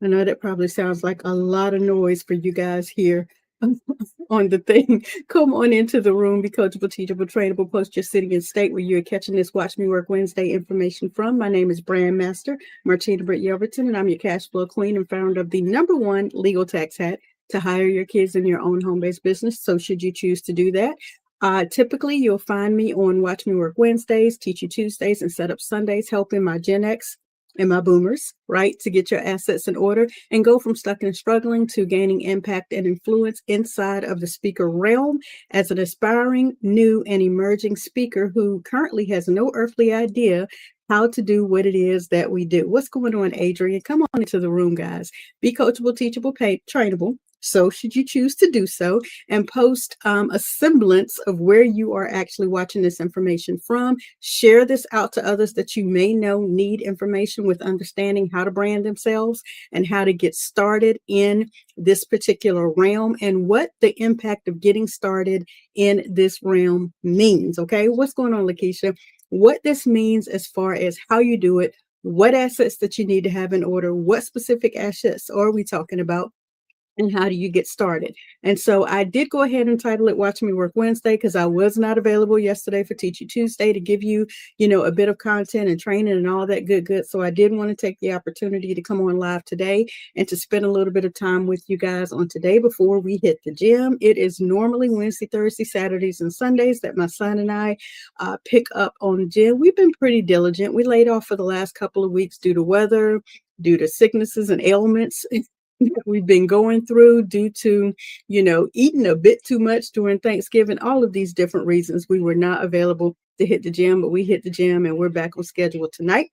I know that probably sounds like a lot of noise for you guys here on the thing. Come on into the room. Be coachable, teachable, trainable. Post your city and state where you're catching this Watch Me Work Wednesday information from. My name is Brand Master Martina Britt Yelverton, and I'm your cash flow queen and founder of the #1 legal tax hat to hire your kids in your own home-based business. So should you choose to do that, typically you'll find me on Watch Me Work Wednesdays, Teach You Tuesdays, and Set Up Sundays, helping my Gen X and my boomers, right, to get your assets in order and go from stuck and struggling to gaining impact and influence inside of the speaker realm as an aspiring, new, and emerging speaker who currently has no earthly idea how to do what it is that we do. What's going on, Adrian? Come on into the room, guys. Be coachable, teachable, trainable. So should you choose to do so, and post a semblance of where you are actually watching this information from. Share this out to others that you may know need information with understanding how to brand themselves and how to get started in this particular realm and what the impact of getting started in this realm means. Okay, what's going on, Lakeisha? What this means as far as how you do it, what assets that you need to have in order, what specific assets are we talking about, and how do you get started? And so I did go ahead and title it Watch Me Work Wednesday because I was not available yesterday for Teach You Tuesday to give you, a bit of content and training and all that good. So I did want to take the opportunity to come on live today and to spend a little bit of time with you guys on today before we hit the gym. It is normally Wednesday, Thursday, Saturdays, and Sundays that my son and I pick up on the gym. We've been pretty diligent. We laid off for the last couple of weeks due to weather, due to sicknesses and ailments that we've been going through, due to, eating a bit too much during Thanksgiving, all of these different reasons we were not available to hit the gym, but we hit the gym and we're back on schedule tonight.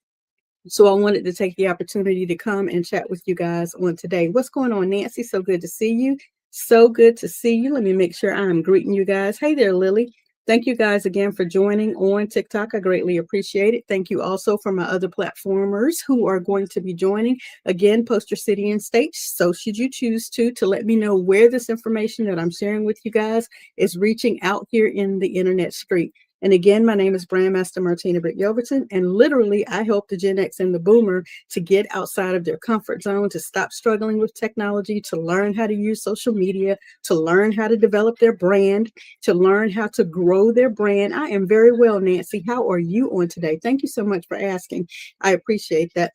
So I wanted to take the opportunity to come and chat with you guys on today. What's going on, Nancy? So good to see you. So good to see you. Let me make sure I'm greeting you guys. Hey there, Lily. Thank you guys again for joining on TikTok. I greatly appreciate it. Thank you also for my other platformers who are going to be joining. Again, post your city and state. So should you choose to let me know where this information that I'm sharing with you guys is reaching out here in the internet street. And again, my name is Brandmaster Martina Britt Yelverton, and literally I help the Gen X and the Boomer to get outside of their comfort zone, to stop struggling with technology, to learn how to use social media, to learn how to develop their brand, to learn how to grow their brand. I am very well, Nancy. How are you on today? Thank you so much for asking. I appreciate that.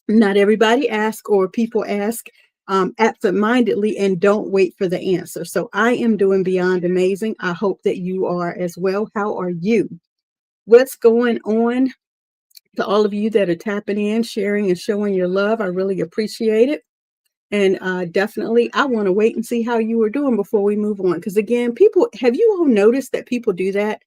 Not everybody asks, or people ask absent-mindedly and don't wait for the answer. So I am doing beyond amazing. I hope that you are as well. How are you? What's going on? To all of you that are tapping in, sharing, and showing your love, I really appreciate it. And definitely, I want to wait and see how you are doing before we move on. Because again, have you all noticed that people do that?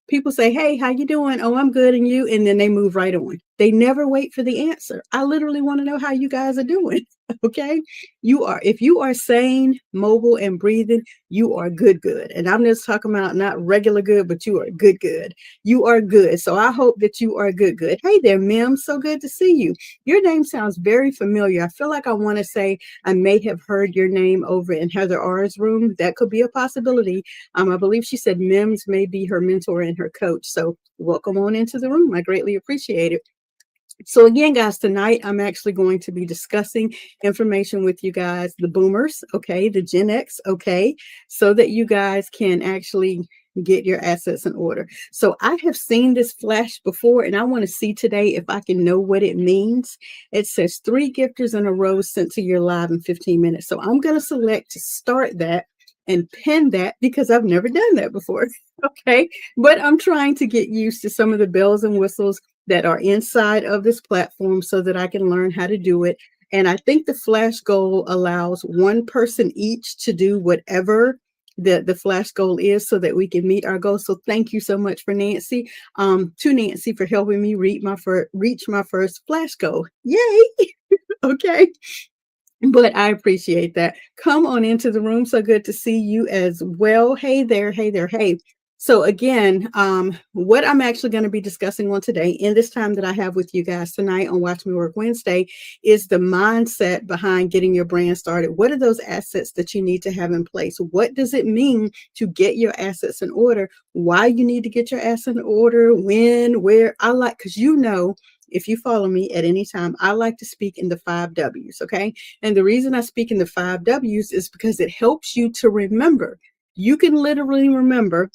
People say, hey, how you doing? Oh, I'm good. And you? And then they move right on. They never wait for the answer. I literally want to know how you guys are doing. Okay. If you are sane, mobile, and breathing, you are good. And I'm just talking about not regular good, but you are good. You are good. So I hope that you are good. Hey there, Mim. So good to see you. Your name sounds very familiar. I feel like I want to say I may have heard your name over in Heather R's room. That could be a possibility. I believe she said Mims may be her mentor and her coach. So welcome on into the room. I greatly appreciate it. So again, guys, tonight I'm actually going to be discussing information with you guys, the boomers, okay, the Gen X, okay, so that you guys can actually get your assets in order. So I have seen this flash before, and I want to see today if I can know what it means. It says 3 gifters in a row sent to your live in 15 minutes. So I'm going to select to start that and pin that because I've never done that before. Okay. But I'm trying to get used to some of the bells and whistles that are inside of this platform so that I can learn how to do it. And I think the flash goal allows one person each to do whatever the flash goal is so that we can meet our goal. So thank you so much for Nancy, to Nancy for helping me reach my first flash goal. Yay. Okay. But I appreciate that. Come on into the room. So good to see you as well. Hey there. Hey. So again, what I'm actually going to be discussing on today in this time that I have with you guys tonight on Watch Me Work Wednesday is the mindset behind getting your brand started. What are those assets that you need to have in place? What does it mean to get your assets in order? Why you need to get your assets in order? When, where? Because if you follow me at any time, I like to speak in the 5 W's, okay? And the reason I speak in the 5 W's is because it helps you to remember. You can literally remember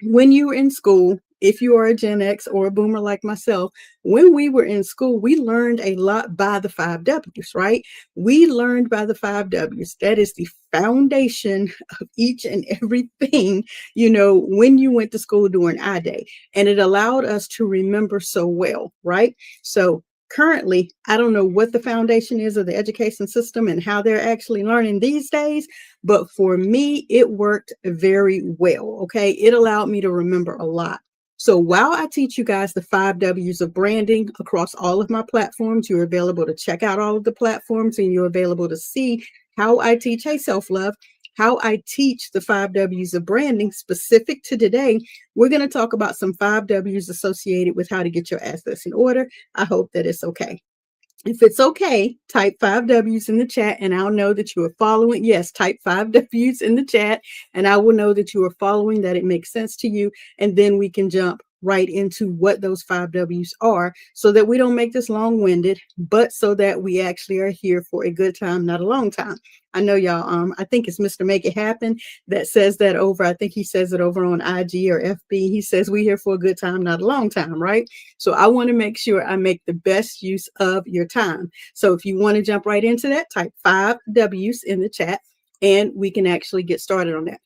when you were in school, if you are a Gen X or a boomer like myself, when we were in school, we learned a lot by the 5 W's, right? We learned by the 5 W's. That is the foundation of each and everything, when you went to school during I Day. And it allowed us to remember so well, right? So currently, I don't know what the foundation is of the education system and how they're actually learning these days, but for me, it worked very well. Okay. It allowed me to remember a lot. So while I teach you guys the 5 W's of branding across all of my platforms, you're available to check out all of the platforms and you're available to see how I teach self-love, how I teach the 5 W's of branding specific to today. We're going to talk about some 5 W's associated with how to get your assets in order. I hope that it's okay. If it's okay, type 5 W's in the chat and I'll know that you are following. Yes, type 5 W's in the chat and I will know that you are following, that it makes sense to you. And then we can jump right into what those 5 W's are so that we don't make this long-winded, but so that we actually are here for a good time, not a long time. I know y'all, I think it's Mr. Make It Happen that says that over. I think he says it over on IG or FB. He says we here for a good time, not a long time, right? So I want to make sure I make the best use of your time. So if you want to jump right into that, type 5 W's in the chat and we can actually get started on that.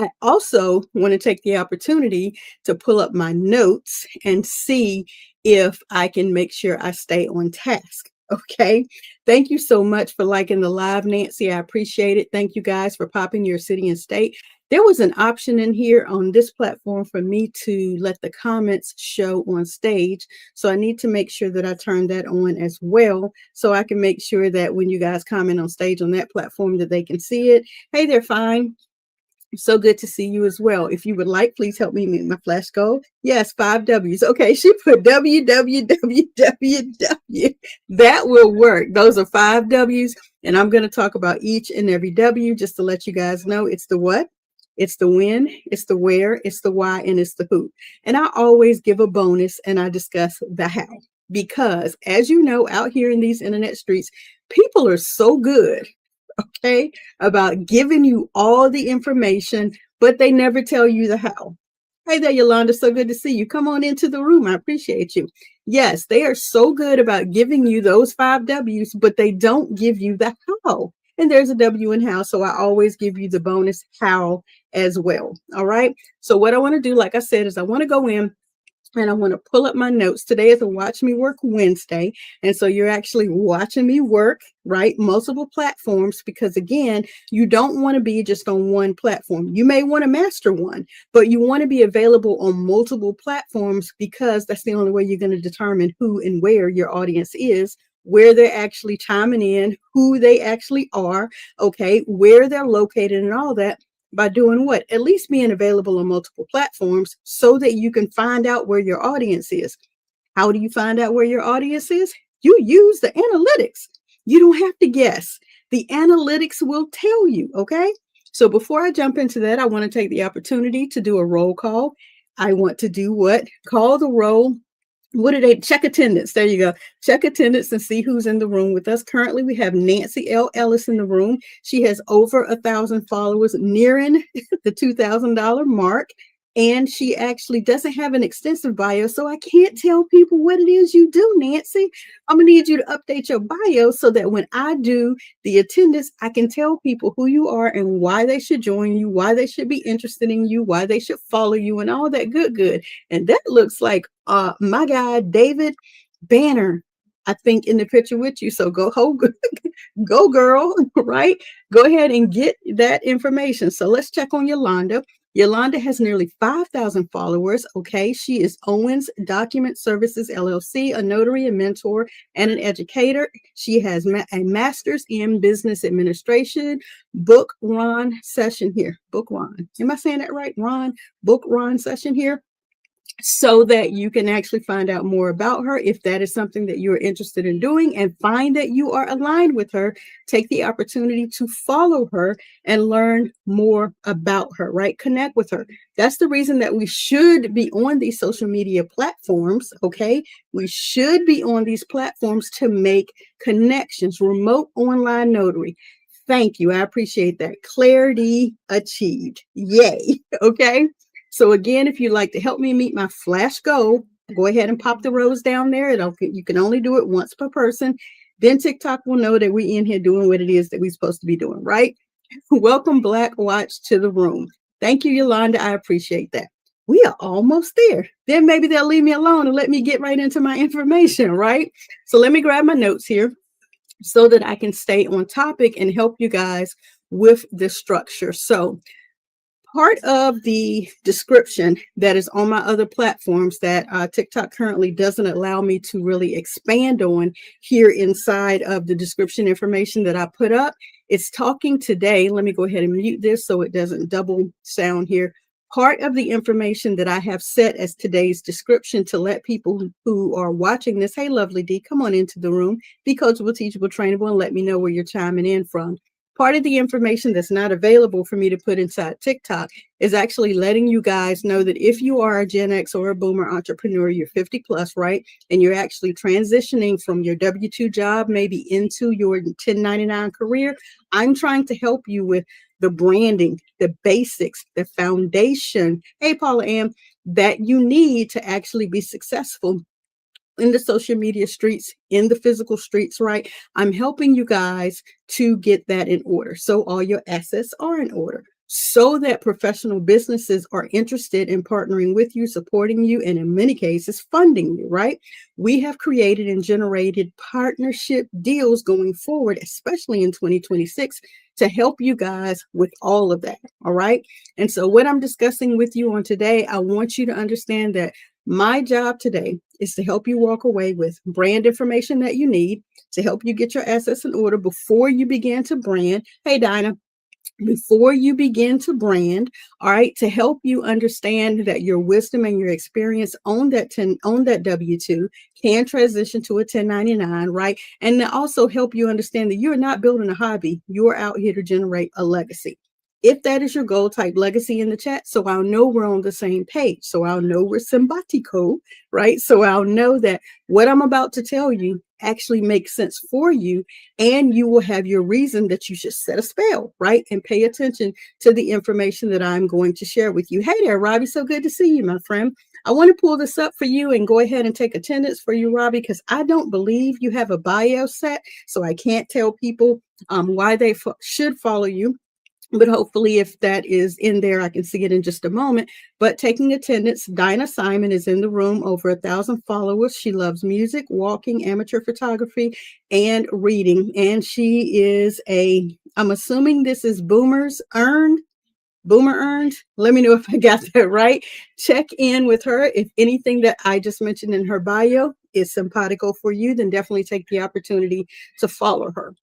I also want to take the opportunity to pull up my notes and see if I can make sure I stay on task. Okay. Thank you so much for liking the live, Nancy. I appreciate it. Thank you guys for popping your city and state. There was an option in here on this platform for me to let the comments show on stage. So I need to make sure that I turn that on as well, so I can make sure that when you guys comment on stage on that platform that they can see it. Hey, they're fine. So good to see you as well. If you would like, please help me meet my flash goal. Yes, 5 W's. Okay, she put www. That will work. Those are 5 W's. And I'm going to talk about each and every W just to let you guys know it's the what, it's the when, it's the where, it's the why, and it's the who. And I always give a bonus and I discuss the how. Because as you know, out here in these internet streets, people are so good, okay, about giving you all the information, but they never tell you the how. Hey there, Yolanda. So good to see you. Come on into the room. I appreciate you. Yes, they are so good about giving you those 5 W's, but they don't give you the how. And there's a W in how. So I always give you the bonus how as well. All right. So what I want to do, like I said, is I want to go in and I want to pull up my notes. Today is a Watch Me Work Wednesday. And so you're actually watching me work, right? Multiple platforms, because again, you don't want to be just on one platform. You may want to master one, but you want to be available on multiple platforms because that's the only way you're going to determine who and where your audience is, where they're actually chiming in, who they actually are, okay, where they're located and all that. By doing what? At least being available on multiple platforms so that you can find out where your audience is. How do you find out where your audience is? You use the analytics. You don't have to guess. The analytics will tell you, okay? So before I jump into that, I want to take the opportunity to do a roll call. I want to do what? Call the roll. What do they check attendance? There you go. Check attendance and see who's in the room with us. Currently, we have Nancy L. Ellis in the room. She has over 1,000 followers, nearing the $2,000 mark. And she actually doesn't have an extensive bio, so I can't tell people what it is you do, Nancy. I'm going to need you to update your bio so that when I do the attendance, I can tell people who you are and why they should join you, why they should be interested in you, why they should follow you, and all that good. And that looks like my guy, David Banner, I think, in the picture with you. So go girl, right? Go ahead and get that information. So let's check on Yolanda. Yolanda has nearly 5,000 followers. Okay. She is Owens Document Services, LLC, a notary, a mentor, and an educator. She has a master's in business administration. Book Ron session here. Book Ron. Am I saying that right? Ron? Book Ron session here. so that you can actually find out more about her. If that is something that you're interested in doing and find that you are aligned with her, take the opportunity to follow her and learn more about her, right? Connect with her. That's the reason that we should be on these social media platforms, okay? We should be on these platforms to make connections. Remote online notary. Thank you. I appreciate that. Clarity achieved. Yay. Okay. So again, if you'd like to help me meet my flash goal, go ahead and pop the rose down there. You can only do it once per person. Then TikTok will know that we're in here doing what it is that we're supposed to be doing, right? Welcome Black Watch to the room. Thank you, Yolanda. I appreciate that. We are almost there. Then maybe they'll leave me alone and let me get right into my information, right? So let me grab my notes here so that I can stay on topic and help you guys with the structure. So part of the description that is on my other platforms that TikTok currently doesn't allow me to really expand on here inside of the description information that I put up. It's talking today. Let me go ahead and mute this so it doesn't double sound here. Part of the information that I have set as today's description to let people who are watching this, hey, lovely D, come on into the room, be coachable, teachable, trainable, and let me know where you're chiming in from. Part of the information that's not available for me to put inside TikTok is actually letting you guys know that if you are a Gen X or a boomer entrepreneur, you're 50 plus, right? And you're actually transitioning from your W-2 job, maybe into your 1099 career. I'm trying to help you with the branding, the basics, the foundation, hey, Paula Ann, that you need to actually be successful in the social media streets, in the physical streets, right? I'm helping you guys to get that in order. So all your assets are in order so that professional businesses are interested in partnering with you, supporting you, and in many cases, funding you, right? We have created and generated partnership deals going forward, especially in 2026, to help you guys with all of that. All right. And so what I'm discussing with you on today, I want you to understand that my job today is to help you walk away with brand information that you need to help you get your assets in order before you begin to brand. Hey, Dinah, before you begin to brand, all right, to help you understand that your wisdom and your experience on that W-2 can transition to a 1099, right? And to also help you understand that you're not building a hobby, you're out here to generate a legacy. If that is your goal, type legacy in the chat so I'll know we're on the same page. So I'll know we're simpatico, right? So I'll know that what I'm about to tell you actually makes sense for you, and you will have your reason that you should set a spell, right? And pay attention to the information that I'm going to share with you. Hey there, Robbie. So good to see you, my friend. I want to pull this up for you and go ahead and take attendance for you, Robbie, because I don't believe you have a bio set, so I can't tell people why they should follow you. But hopefully if that is in there, I can see it in just a moment. But taking attendance, Dinah Simon is in the room, over 1,000 followers. She loves music, walking, amateur photography, and reading. And she is I'm assuming this is Boomer earned. Let me know if I got that right. Check in with her. If anything that I just mentioned in her bio is simpatico for you, then definitely take the opportunity to follow her.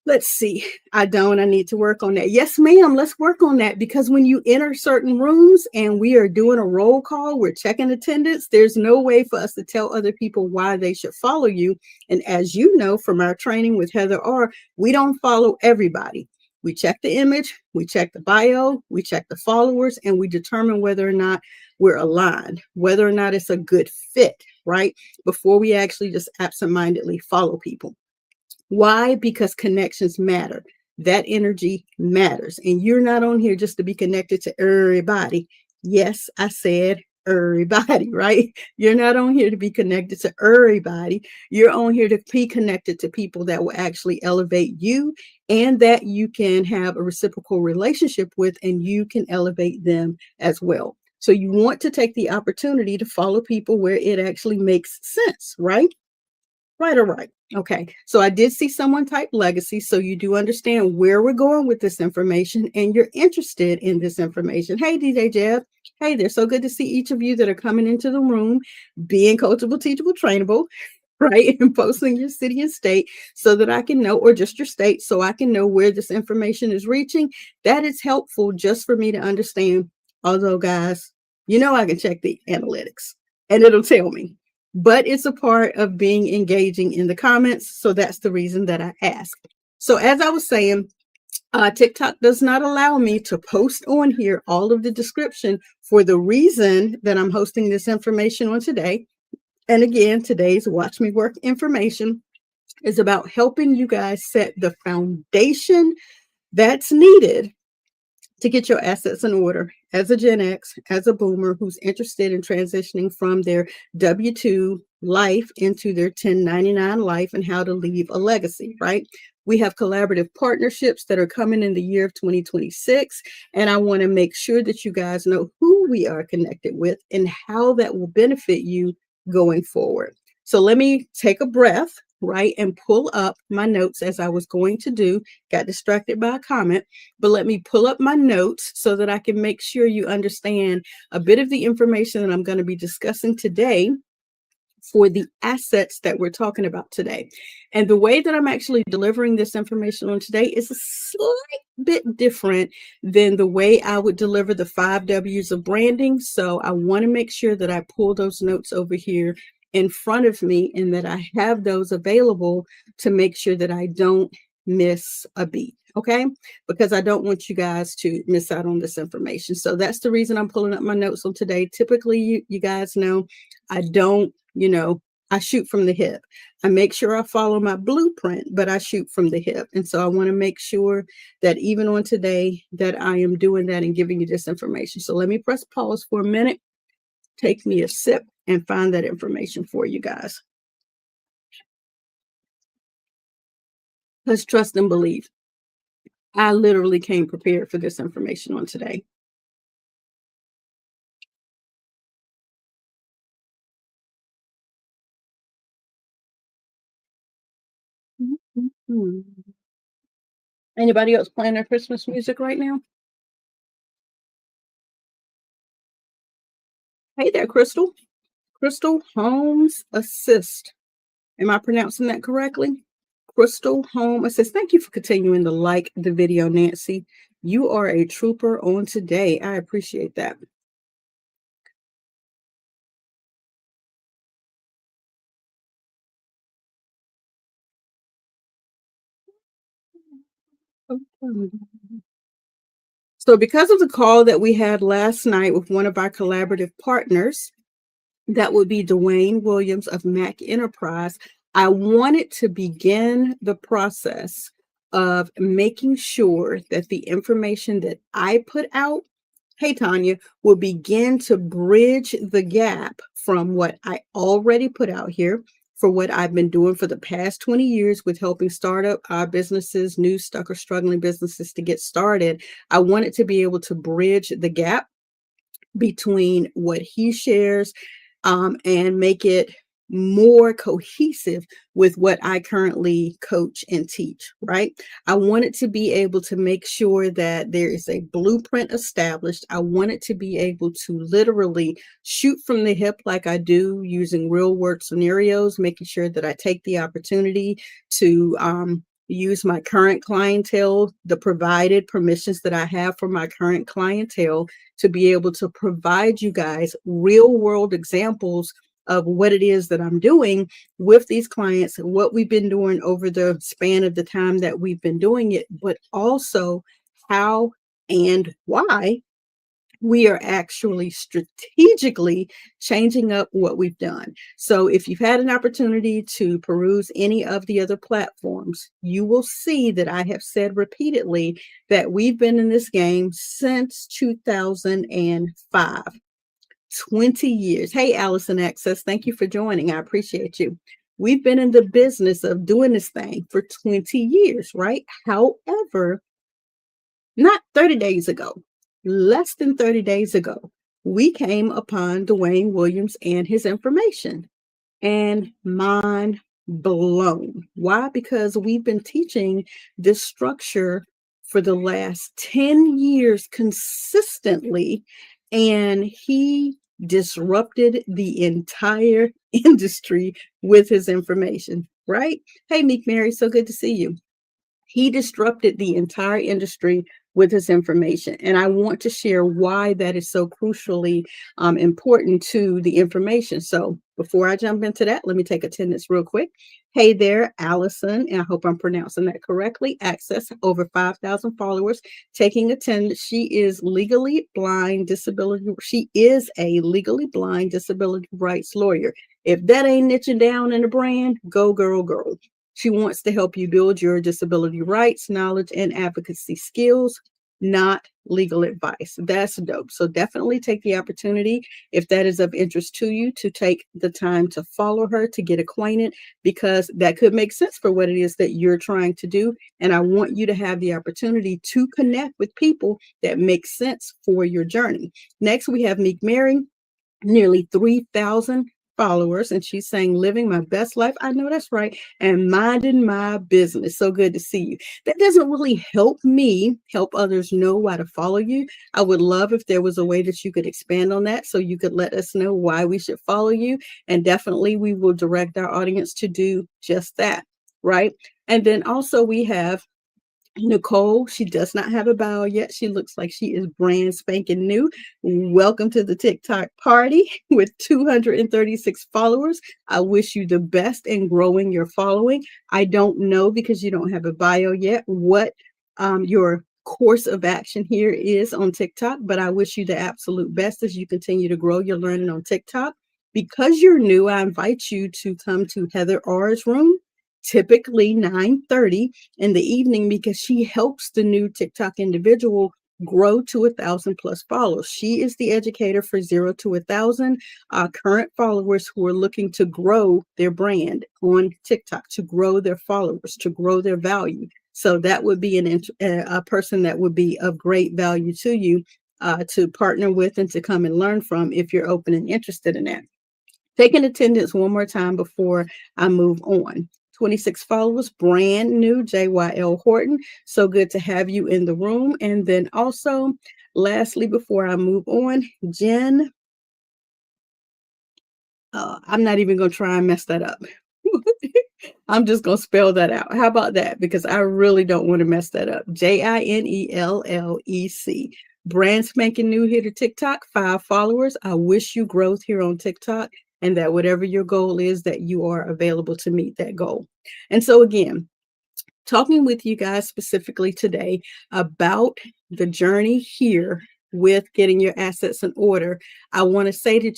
Let's see. I need to work on that. Yes, ma'am. Let's work on that, because when you enter certain rooms and we are doing a roll call, we're checking attendance. There's no way for us to tell other people why they should follow you. And as you know from our training with Heather R., we don't follow everybody. We check the image, we check the bio, we check the followers, and we determine whether or not we're aligned, whether or not it's a good fit, right? Before we actually just absentmindedly follow people. Why? Because connections matter. That energy matters. And you're not on here just to be connected to everybody. Yes, I said everybody, right? You're not on here to be connected to everybody. You're on here to be connected to people that will actually elevate you and that you can have a reciprocal relationship with, and you can elevate them as well. So you want to take the opportunity to follow people where it actually makes sense, right? Right or right. Okay. So I did see someone type legacy. So you do understand where we're going with this information and you're interested in this information. Hey, DJ Jeff. Hey there. So good to see each of you that are coming into the room, being coachable, teachable, trainable, right? And posting your city and state so that I can know, or just your state, so I can know where this information is reaching. That is helpful just for me to understand. Although, guys, I can check the analytics and it'll tell me. But it's a part of being engaging in the comments. So that's the reason that I asked. So as I was saying, TikTok does not allow me to post on here all of the description for the reason that I'm hosting this information on today. And again, today's Watch Me Work information is about helping you guys set the foundation that's needed to get your assets in order as a Gen X, as a boomer who's interested in transitioning from their W-2 life into their 1099 life and how to leave a legacy, right? We have collaborative partnerships that are coming in the year of 2026. And I want to make sure that you guys know who we are connected with and how that will benefit you going forward. So let me take a breath, right, and pull up my notes as I was going to do. Got distracted by a comment, but let me pull up my notes so that I can make sure you understand a bit of the information that I'm going to be discussing today for the assets that we're talking about today. And the way that I'm actually delivering this information on today is a slight bit different than the way I would deliver the 5 W's of branding. So I want to make sure that I pull those notes over here in front of me and that I have those available to make sure that I don't miss a beat. Okay, because I don't want you guys to miss out on this information. So that's the reason I'm pulling up my notes on today. Typically, you guys know I don't, I shoot from the hip. I make sure I follow my blueprint, but I shoot from the hip. And so I want to make sure that even on today that I am doing that and giving you this information. So let me press pause for a minute, take me a sip and find that information for you guys. Let's trust and believe. I literally came prepared for this information on today. Mhm. Anybody else playing their Christmas music right now? Hey there, Crystal. Crystal Holmes Assist. Am I pronouncing that correctly? Crystal Home Assist. Thank you for continuing to like the video, Nancy. You are a trooper on today. I appreciate that. So because of the call that we had last night with one of our collaborative partners, that would be Dwayne Williams of Mac Enterprise, I wanted to begin the process of making sure that the information that I put out, hey Tanya, will begin to bridge the gap from what I already put out here for what I've been doing for the past 20 years with helping startup businesses, new, stuck, or struggling businesses to get started. I wanted to be able to bridge the gap between what he shares and make it more cohesive with what I currently coach and teach, right? I wanted to be able to make sure that there is a blueprint established. I wanted to be able to literally shoot from the hip like I do using real world scenarios, making sure that I take the opportunity to use my current clientele, the provided permissions that I have for my current clientele to be able to provide you guys real world examples of what it is that I'm doing with these clients, what we've been doing over the span of the time that we've been doing it, but also how and why we are actually strategically changing up what we've done. So if you've had an opportunity to peruse any of the other platforms, you will see that I have said repeatedly that we've been in this game since 2005. 20 years. Hey, Allison Access, thank you for joining. I appreciate you. We've been in the business of doing this thing for 20 years, right? However, not 30 days ago, less than 30 days ago, we came upon Dwayne Williams and his information, and mind blown. Why? Because we've been teaching this structure for the last 10 years consistently, and he disrupted the entire industry with his information, right? Hey, Meek Mary, so good to see you. He disrupted the entire industry with this information. And I want to share why that is so crucially important to the information. So before I jump into that, let me take attendance real quick. Hey there, Allison, and I hope I'm pronouncing that correctly. Access over 5,000 followers taking attendance. She is legally blind disability. She is a legally blind disability rights lawyer. If that ain't niching down in the brand, go girl, girl. She wants to help you build your disability rights, knowledge, and advocacy skills, not legal advice. That's dope. So definitely take the opportunity, if that is of interest to you, to take the time to follow her, to get acquainted, because that could make sense for what it is that you're trying to do. And I want you to have the opportunity to connect with people that make sense for your journey. Next, we have Meek Mary, nearly 3,000 followers, and she's saying, living my best life. I know that's right. And minding my business. So good to see you. That doesn't really help me help others know why to follow you. I would love if there was a way that you could expand on that so you could let us know why we should follow you. And definitely we will direct our audience to do just that. Right. And then also we have Nicole. She does not have a bio yet. She looks like she is brand spanking new. Welcome to the TikTok party with 236 followers. I wish you the best in growing your following. I don't know, because you don't have a bio yet, what your course of action here is on TikTok, but I wish you the absolute best as you continue to grow your learning on TikTok. Because you're new, I invite you to come to Heather R's room, typically 9:30 in the evening, because she helps the new TikTok individual grow to 1,000 plus followers. She is the educator for 0 to 1,000 current followers who are looking to grow their brand on TikTok, to grow their followers, to grow their value. So that would be a person that would be of great value to you, to partner with and to come and learn from, if you're open and interested in that. Taking attendance one more time before I move on. 26 followers, brand new, JYL Horton. So good to have you in the room. And then also, lastly, before I move on, Jen, I'm not even going to try and mess that up. I'm just going to spell that out. How about that? Because I really don't want to mess that up. JINELLEC. Brand spanking new here to TikTok, 5 followers. I wish you growth here on TikTok, and that whatever your goal is, that you are available to meet that goal. And so again, talking with you guys specifically today about the journey here with getting your assets in order. I want to say to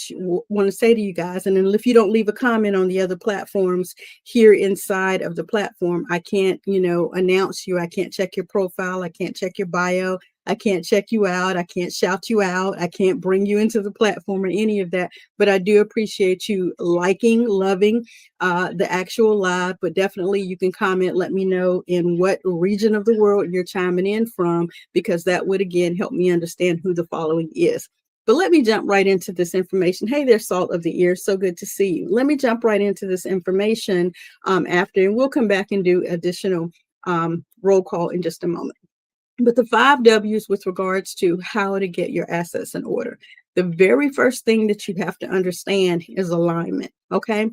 you guys, and then if you don't leave a comment on the other platforms here inside of the platform, I can't, announce you. I can't check your profile. I can't check your bio. I can't check you out. I can't shout you out. I can't bring you into the platform or any of that. But I do appreciate you liking, loving the actual live. But definitely you can comment. Let me know in what region of the world you're chiming in from, because that would, again, help me understand who the following is. But let me jump right into this information. Hey there, Salt of the Ear. So good to see you. Let me jump right into this information after, and we'll come back and do additional roll call in just a moment. But the 5 W's with regards to how to get your assets in order. The very first thing that you have to understand is alignment. Okay.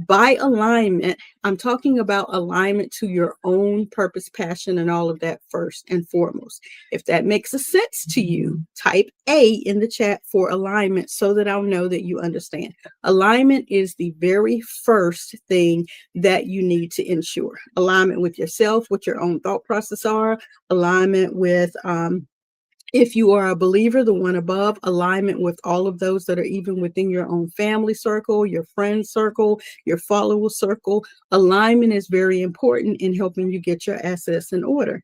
By alignment, I'm talking about alignment to your own purpose, passion, and all of that first and foremost. If that makes a sense to you, type A in the chat for alignment so that I'll know that you understand. Alignment is the very first thing that you need to ensure. Alignment with yourself, what your own thought process are, alignment with if you are a believer, the one above, alignment with all of those that are even within your own family circle, your friend circle, your follower circle. Alignment is very important in helping you get your assets in order.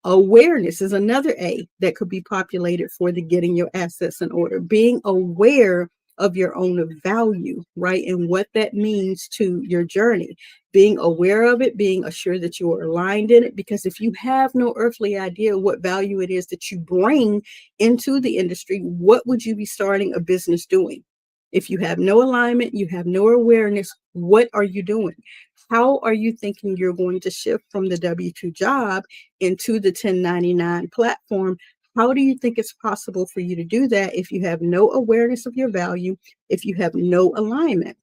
Awareness is another A that could be populated for the getting your assets in order. Being aware of your own value, right? And what that means to your journey. Being aware of it, being assured that you are aligned in it, because if you have no earthly idea what value it is that you bring into the industry, what would you be starting a business doing? If you have no alignment, you have no awareness, what are you doing? How are you thinking you're going to shift from the W-2 job into the 1099 platform? How do you think it's possible for you to do that if you have no awareness of your value, if you have no alignment,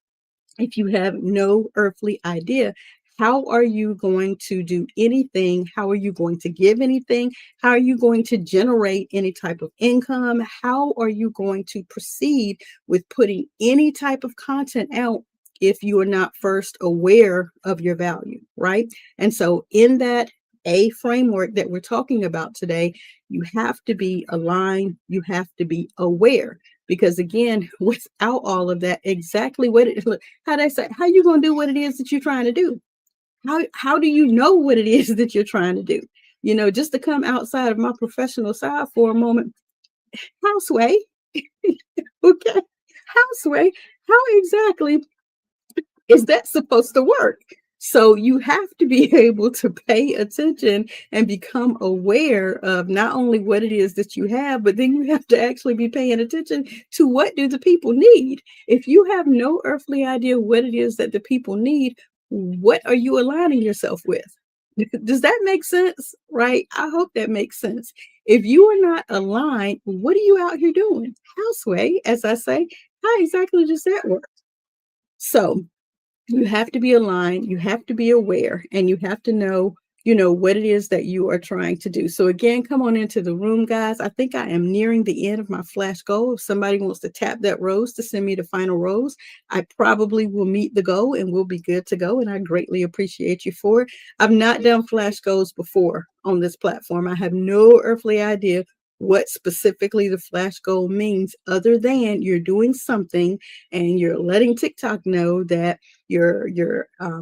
if you have no earthly idea? How are you going to do anything? How are you going to give anything? How are you going to generate any type of income? How are you going to proceed with putting any type of content out if you are not first aware of your value, right? And so, in that A framework that we're talking about today, you have to be aligned, you have to be aware. Because again, without all of that, exactly what it look, how they say, how you gonna do what it is that you're trying to do? How do you know what it is that you're trying to do? You know, just to come outside of my professional side for a moment, houseway, okay, houseway, how exactly is that supposed to work? So you have to be able to pay attention and become aware of not only what it is that you have, but then you have to actually be paying attention to what do the people need. If you have no earthly idea what it is that the people need, what are you aligning yourself with? Does that make sense? Right? I hope that makes sense. If you are not aligned, what are you out here doing? Houseway, as I say, how exactly does that work? So you have to be aligned, you have to be aware, and you have to know, what it is that you are trying to do. So again, come on into the room, guys. I think I am nearing the end of my flash goal. If somebody wants to tap that rose to send me the final rose, I probably will meet the goal and we'll be good to go. And I greatly appreciate you for it. I've not done flash goals before on this platform. I have no earthly idea what specifically the flash goal means, other than you're doing something and you're letting TikTok know that your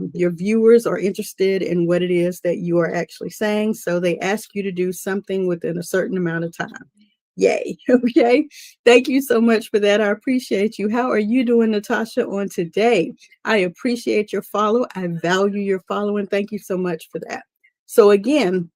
viewers are interested in what it is that you are actually saying. So they ask you to do something within a certain amount of time. Yay. Okay. Thank you so much for that. I appreciate you. How are you doing, Natasha, on today? I appreciate your follow. I value your follow, and thank you so much for that. So again,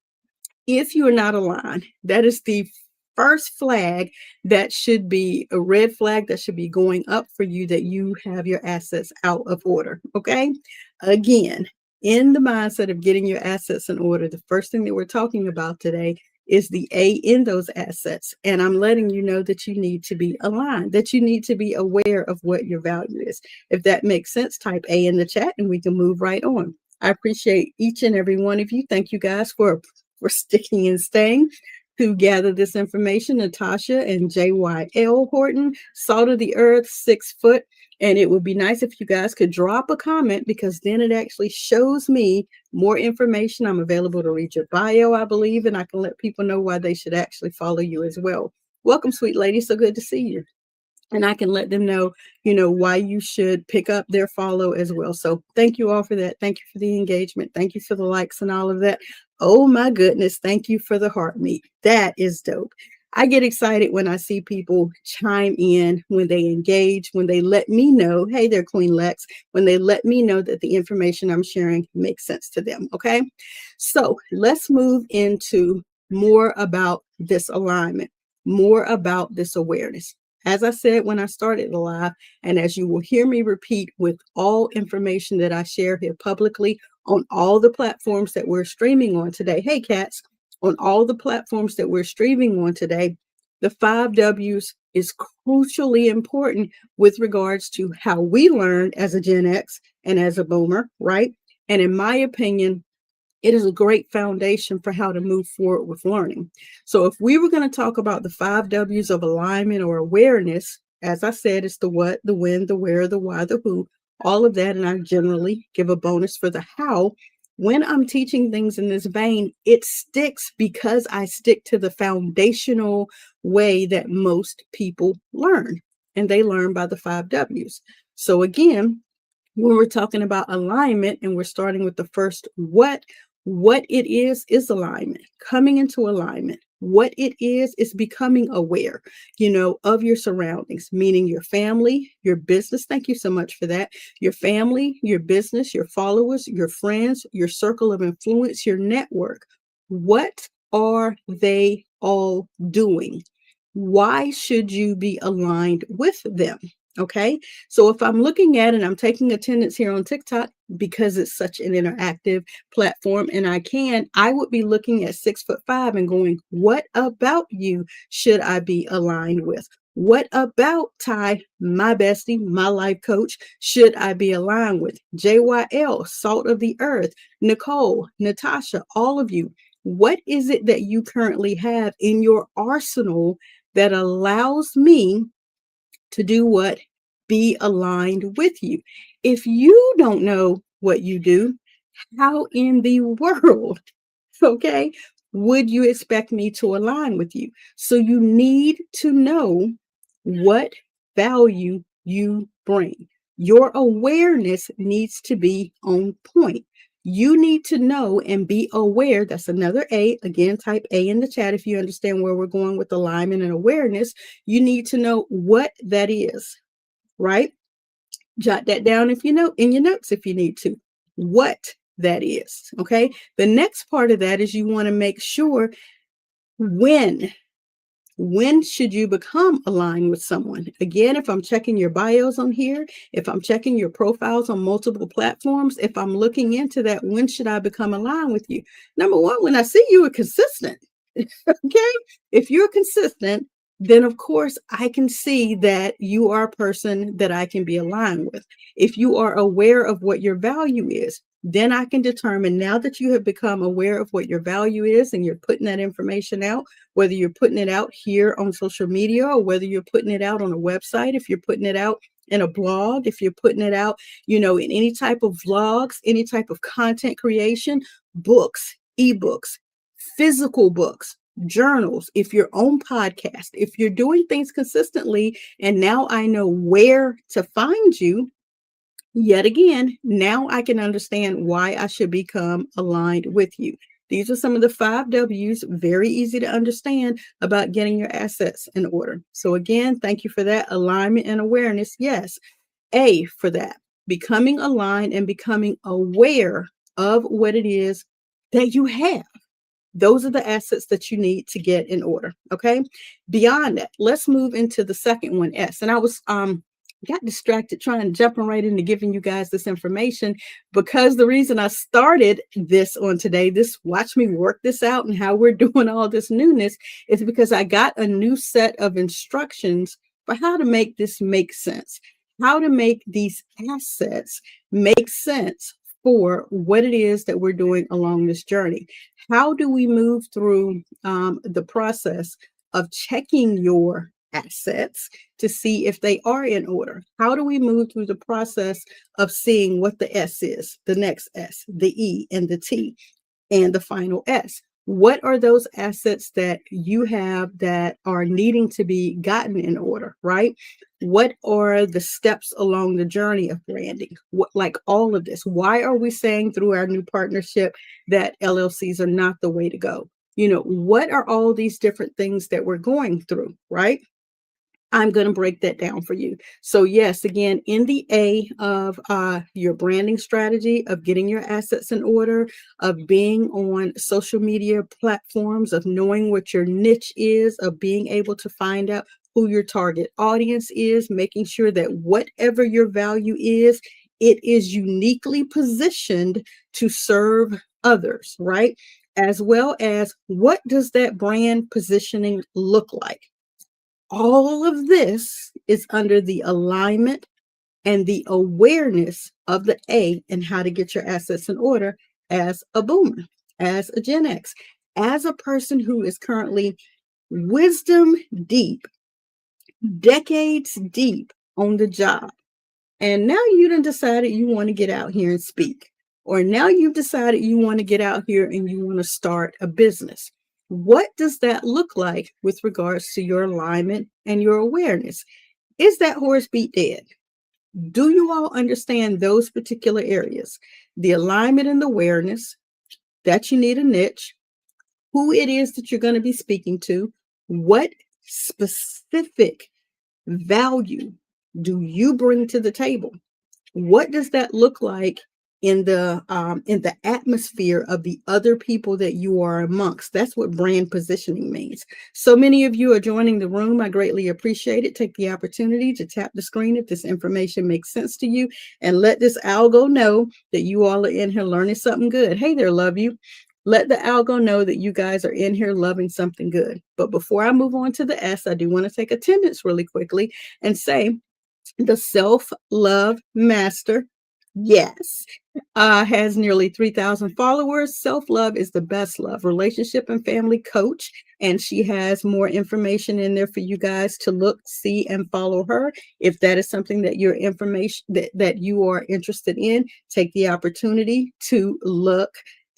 if you're not aligned, that is the first flag that should be a red flag that should be going up for you, that you have your assets out of order. Okay. Again, in the mindset of getting your assets in order, the first thing that we're talking about today is the A in those assets. And I'm letting you know that you need to be aligned, that you need to be aware of what your value is. If that makes sense, type A in the chat and we can move right on. I appreciate each and every one of you. Thank you guys for sticking and staying to gather this information. Natasha and JYL Horton, Salt of the Earth, 6 foot. And it would be nice if you guys could drop a comment, because then it actually shows me more information. I'm available to read your bio, I believe, and I can let people know why they should actually follow you as well. Welcome, sweet lady. So good to see you. And I can let them know, why you should pick up their follow as well. So thank you all for that. Thank you for the engagement. Thank you for the likes and all of that. Oh my goodness. Thank you for the heart meet. That is dope. I get excited when I see people chime in, when they engage, when they let me know, hey, they're Queen Lex, when they let me know that the information I'm sharing makes sense to them. Okay. So let's move into more about this alignment, more about this awareness. As I said when I started the live, and as you will hear me repeat with all information that I share here publicly on all the platforms that we're streaming on today. Hey, cats, on all the platforms that we're streaming on today, the 5 W's is crucially important with regards to how we learn as a Gen X and as a boomer, right? And in my opinion, it is a great foundation for how to move forward with learning. So if we were going to talk about the 5 W's of alignment or awareness, as I said, it's the what, the when, the where, the why, the who, all of that. And I generally give a bonus for the how. When I'm teaching things in this vein, it sticks because I stick to the foundational way that most people learn, and they learn by the 5 W's. So again, when we're talking about alignment and we're starting with the first what it is alignment, coming into alignment. What it is becoming aware, of your surroundings, meaning your family, your business. Thank you so much for that. Your family, your business, your followers, your friends, your circle of influence, your network. What are they all doing? Why should you be aligned with them? Okay. So if I'm looking at, and I'm taking attendance here on TikTok because it's such an interactive platform, and I would be looking at 6'5" and going, what about you should I be aligned with? What about Ty, my bestie, my life coach, should I be aligned with? JYL, Salt of the Earth, Nicole, Natasha, all of you. What is it that you currently have in your arsenal that allows me to do what? Be aligned with you. If you don't know what you do, how in the world, okay, would you expect me to align with you? So you need to know what value you bring. Your awareness needs to be on point. You need to know and be aware. That's another A. Again, type A in the chat if you understand where we're going with alignment and awareness. You need to know what that is, right? Jot that down if you know in your notes if you need to. What that is, okay? The next part of that is you want to make sure when when should you become aligned with someone? Again, if I'm checking your bios on here, if I'm checking your profiles on multiple platforms, if I'm looking into that, when should I become aligned with you? Number one, when I see you are consistent. Okay. If you're consistent, then of course I can see that you are a person that I can be aligned with. If you are aware of what your value is, then I can determine, now that you have become aware of what your value is and you're putting that information out, whether you're putting it out here on social media or whether you're putting it out on a website, if you're putting it out in a blog, if you're putting it out, in any type of vlogs, any type of content creation, books, ebooks, physical books, journals, if you're on podcast, if you're doing things consistently, and now I know where to find you. Yet again, now I can understand why I should become aligned with you. These are some of the 5 W's, very easy to understand, about getting your assets in order. So again, thank you for that. Alignment and awareness. Yes. A for that. Becoming aligned and becoming aware of what it is that you have. Those are the assets that you need to get in order. Okay. Beyond that, let's move into the second one, S. And I was got distracted trying to jump right into giving you guys this information, because the reason I started this on today, this watch me work this out and how we're doing all this newness, is because I got a new set of instructions for how to make this make sense, how to make these assets make sense for what it is that we're doing along this journey. How do we move through the process of checking your assets to see if they are in order? How do we move through the process of seeing what the S is, the next S, the E, and the T, and the final S? What are those assets that you have that are needing to be gotten in order, right? What are the steps along the journey of branding? What, like all of this, why are we saying through our new partnership that LLCs are not the way to go? What are all these different things that we're going through, right? I'm going to break that down for you. So yes, again, in the A of your branding strategy, of getting your assets in order, of being on social media platforms, of knowing what your niche is, of being able to find out who your target audience is, making sure that whatever your value is, it is uniquely positioned to serve others, right? As well as, what does that brand positioning look like? All of this is under the alignment and the awareness of the A, and how to get your assets in order as a boomer, as a Gen X, as a person who is currently wisdom deep, decades deep on the job. And now you done decided you want to get out here and speak. Or now you've decided you want to get out here and you want to start a business. What does that look like with regards to your alignment and your awareness? Is that horse beat dead? Do you all understand those particular areas? The alignment and the awareness, that you need a niche, who it is that you're going to be speaking to, what specific value do you bring to the table? What does that look like in the atmosphere of the other people that you are amongst? That's what brand positioning means. So many of you are joining the room. I greatly appreciate it. Take the opportunity to tap the screen if this information makes sense to you, and let this algo know that you all are in here learning something good. Hey there, love you. Let the algo know that you guys are in here loving something good. But before I move on to the S, I do want to take attendance really quickly and say the self-love master, yes, has nearly 3,000 followers. Self-love is the best love relationship and family coach. And she has more information in there for you guys to look, see, and follow her. If that is something that your information that you are interested in, take the opportunity to look,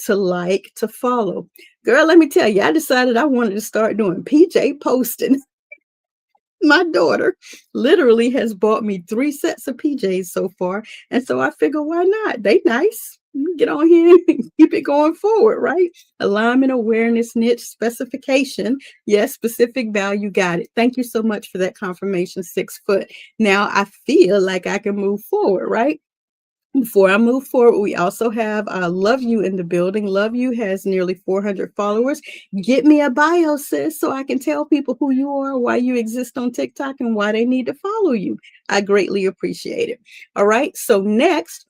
to like, to follow. Girl, let me tell you, I decided I wanted to start doing PJ posting. My daughter literally has bought me 3 sets of PJs so far. And so I figure, why not? They nice. Get on here and keep it going forward, right? Alignment, awareness, niche, specification. Yes, specific value. Got it. Thank you so much for that confirmation, 6 foot. Now I feel like I can move forward, right? Before I move forward, we also have Love You in the building. Love You has nearly 400 followers. Get me a bio, sis, so I can tell people who you are, why you exist on TikTok, and why they need to follow you. I greatly appreciate it. All right, so next,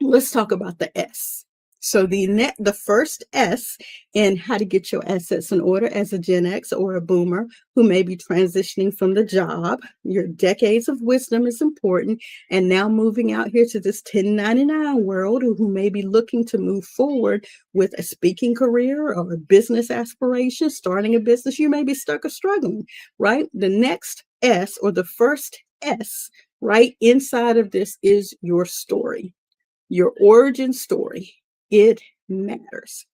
let's talk about the S. So the first S in how to get your assets in order as a Gen X or a boomer who may be transitioning from the job. Your decades of wisdom is important. And now moving out here to this 1099 world, who may be looking to move forward with a speaking career or a business aspiration, starting a business, you may be stuck or struggling, right? The next S, or the first S, right inside of this, is your story. Your origin story, it matters.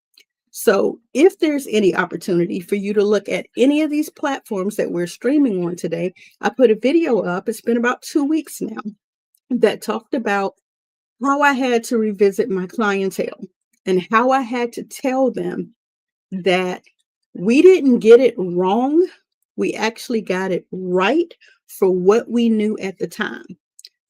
So if there's any opportunity for you to look at any of these platforms that we're streaming on today, I put a video up, it's been about 2 weeks now, that talked about how I had to revisit my clientele and how I had to tell them that we didn't get it wrong. We actually got it right for what we knew at the time.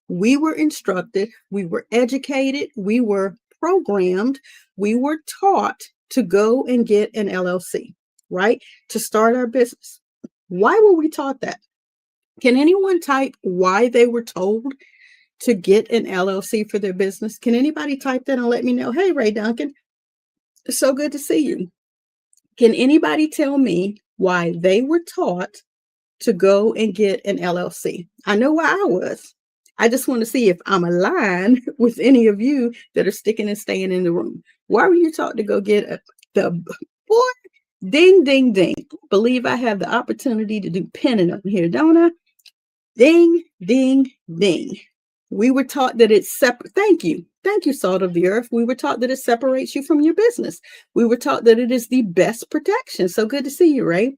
We were instructed, we were educated, we were programmed, we were taught to go and get an LLC, right? To start our business. Why were we taught that? Can anyone type why they were told to get an LLC for their business? Can anybody type that and let me know? Hey, Ray Duncan, it's so good to see you. Can anybody tell me why they were taught to go and get an LLC? I know why I was. I just want to see if I'm aligned with any of you that are sticking and staying in the room. Why were you taught to go get the boy? Ding, ding, ding. Believe I have the opportunity to do penning up here, don't I? Ding, ding, ding. We were taught that it's separate. Thank you. Thank you, Salt of the Earth. We were taught that it separates you from your business. We were taught that it is the best protection. So good to see you, Ray.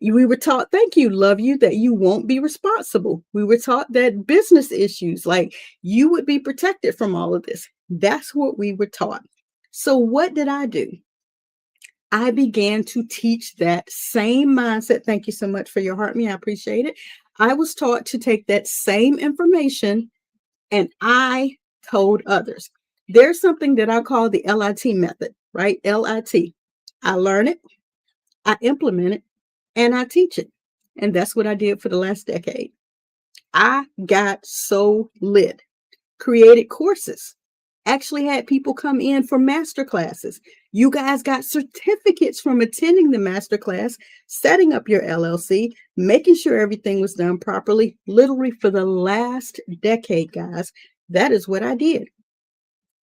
We were taught, thank you, Love You, that you won't be responsible. We were taught that business issues, like you would be protected from all of this. That's what we were taught. So what did I do? I began to teach that same mindset. Thank you so much for your heart, me. I appreciate it. I was taught to take that same information and I told others. There's something that I call the LIT method, right? LIT. I learn it, I implement it, and I teach it. And that's what I did for the last decade. I got so lit, created courses, actually had people come in for master classes. You guys got certificates from attending the master class, setting up your LLC, making sure everything was done properly. Literally for the last decade, guys, that is what I did.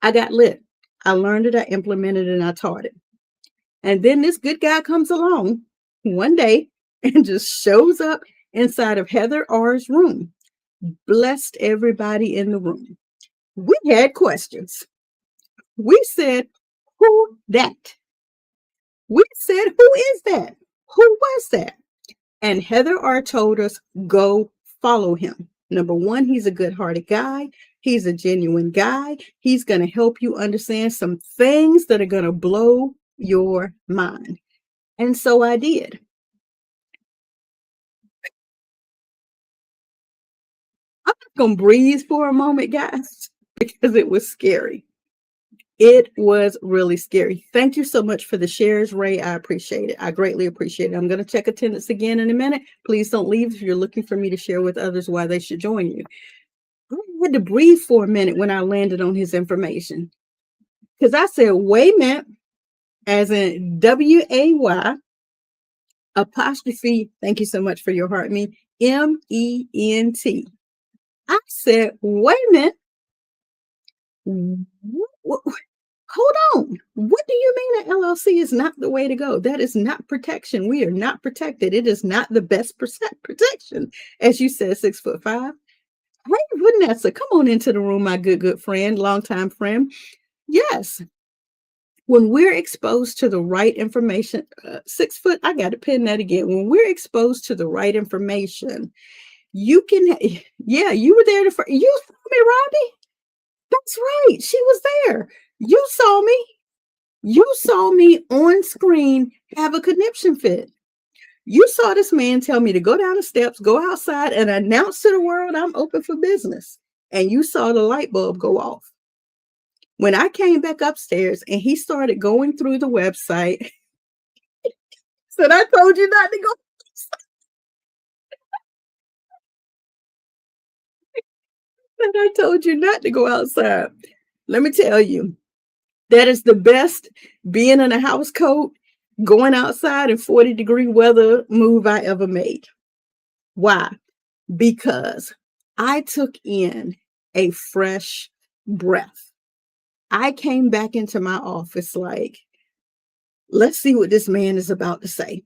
I got lit. I learned it, I implemented it, and I taught it. And then this good guy comes along one day and just shows up inside of Heather R's room, blessed everybody in the room. We had questions. We said, who that? We said, who is that? Who was that? And Heather R told us, go follow him. Number one, he's a good-hearted guy. He's a genuine guy. He's going to help you understand some things that are going to blow your mind. And so I did. I'm going to breathe for a moment, guys, because it was scary. It was really scary. Thank you so much for the shares, Ray. I appreciate it. I greatly appreciate it. I'm going to check attendance again in a minute. Please don't leave if you're looking for me to share with others why they should join you. I had to breathe for a minute when I landed on his information because I said, wait a minute. as in WAY apostrophe. Thank you so much for your heart, me. MENT. I said, wait a minute. Hold on. What do you mean an LLC is not the way to go? That is not protection. We are not protected. It is not the best protection. As you said, 6'5". Hey, Vanessa, come on into the room, my good friend, longtime friend. Yes. When we're exposed to the right information, 6 foot, I got to pin that again. When we're exposed to the right information, you can, yeah, you were there to, you saw me, Robbie. That's right. She was there. You saw me. You saw me on screen have a conniption fit. You saw this man tell me to go down the steps, go outside, and announce to the world I'm open for business. And you saw the light bulb go off. When I came back upstairs and he started going through the website, said, I told you not to go. And I told you not to go outside. Let me tell you, that is the best being in a house coat, going outside in 40-degree weather move I ever made. Why? Because I took in a fresh breath. I came back into my office like, let's see what this man is about to say.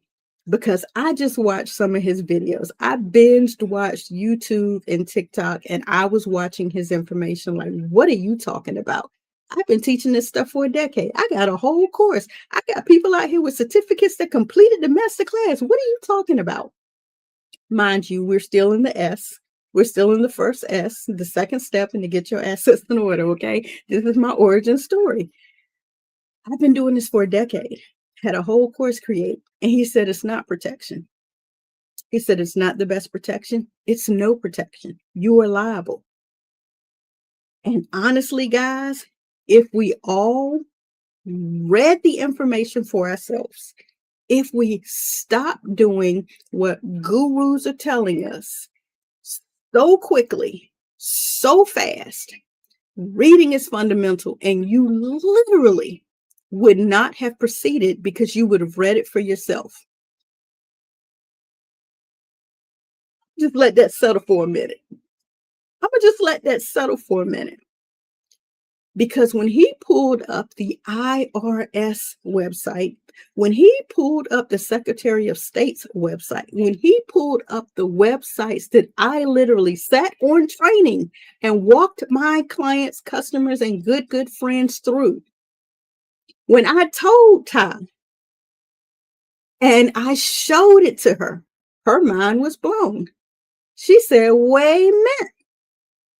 Because I just watched some of his videos. I binged watched YouTube and TikTok, and I was watching his information like, what are you talking about? I've been teaching this stuff for a decade. I got a whole course. I got people out here with certificates that completed the master class. What are you talking about? Mind you, we're still in the S. We're still in the first S, the second step, and to get your assets in order, okay? This is my origin story. I've been doing this for a decade, had a whole course created, and he said it's not protection. He said it's not the best protection. It's no protection. You are liable. And honestly, guys, if we all read the information for ourselves, if we stop doing what gurus are telling us so quickly, so fast, reading is fundamental, and you literally would not have proceeded because you would have read it for yourself. Just let that settle for a minute. I'm going to just let that settle for a minute. Because when he pulled up the IRS website, when he pulled up the Secretary of State's website, when he pulled up the websites that I literally sat on training and walked my clients, customers, and good friends through, when I told Ty and I showed it to her, her mind was blown. She said, wait a minute.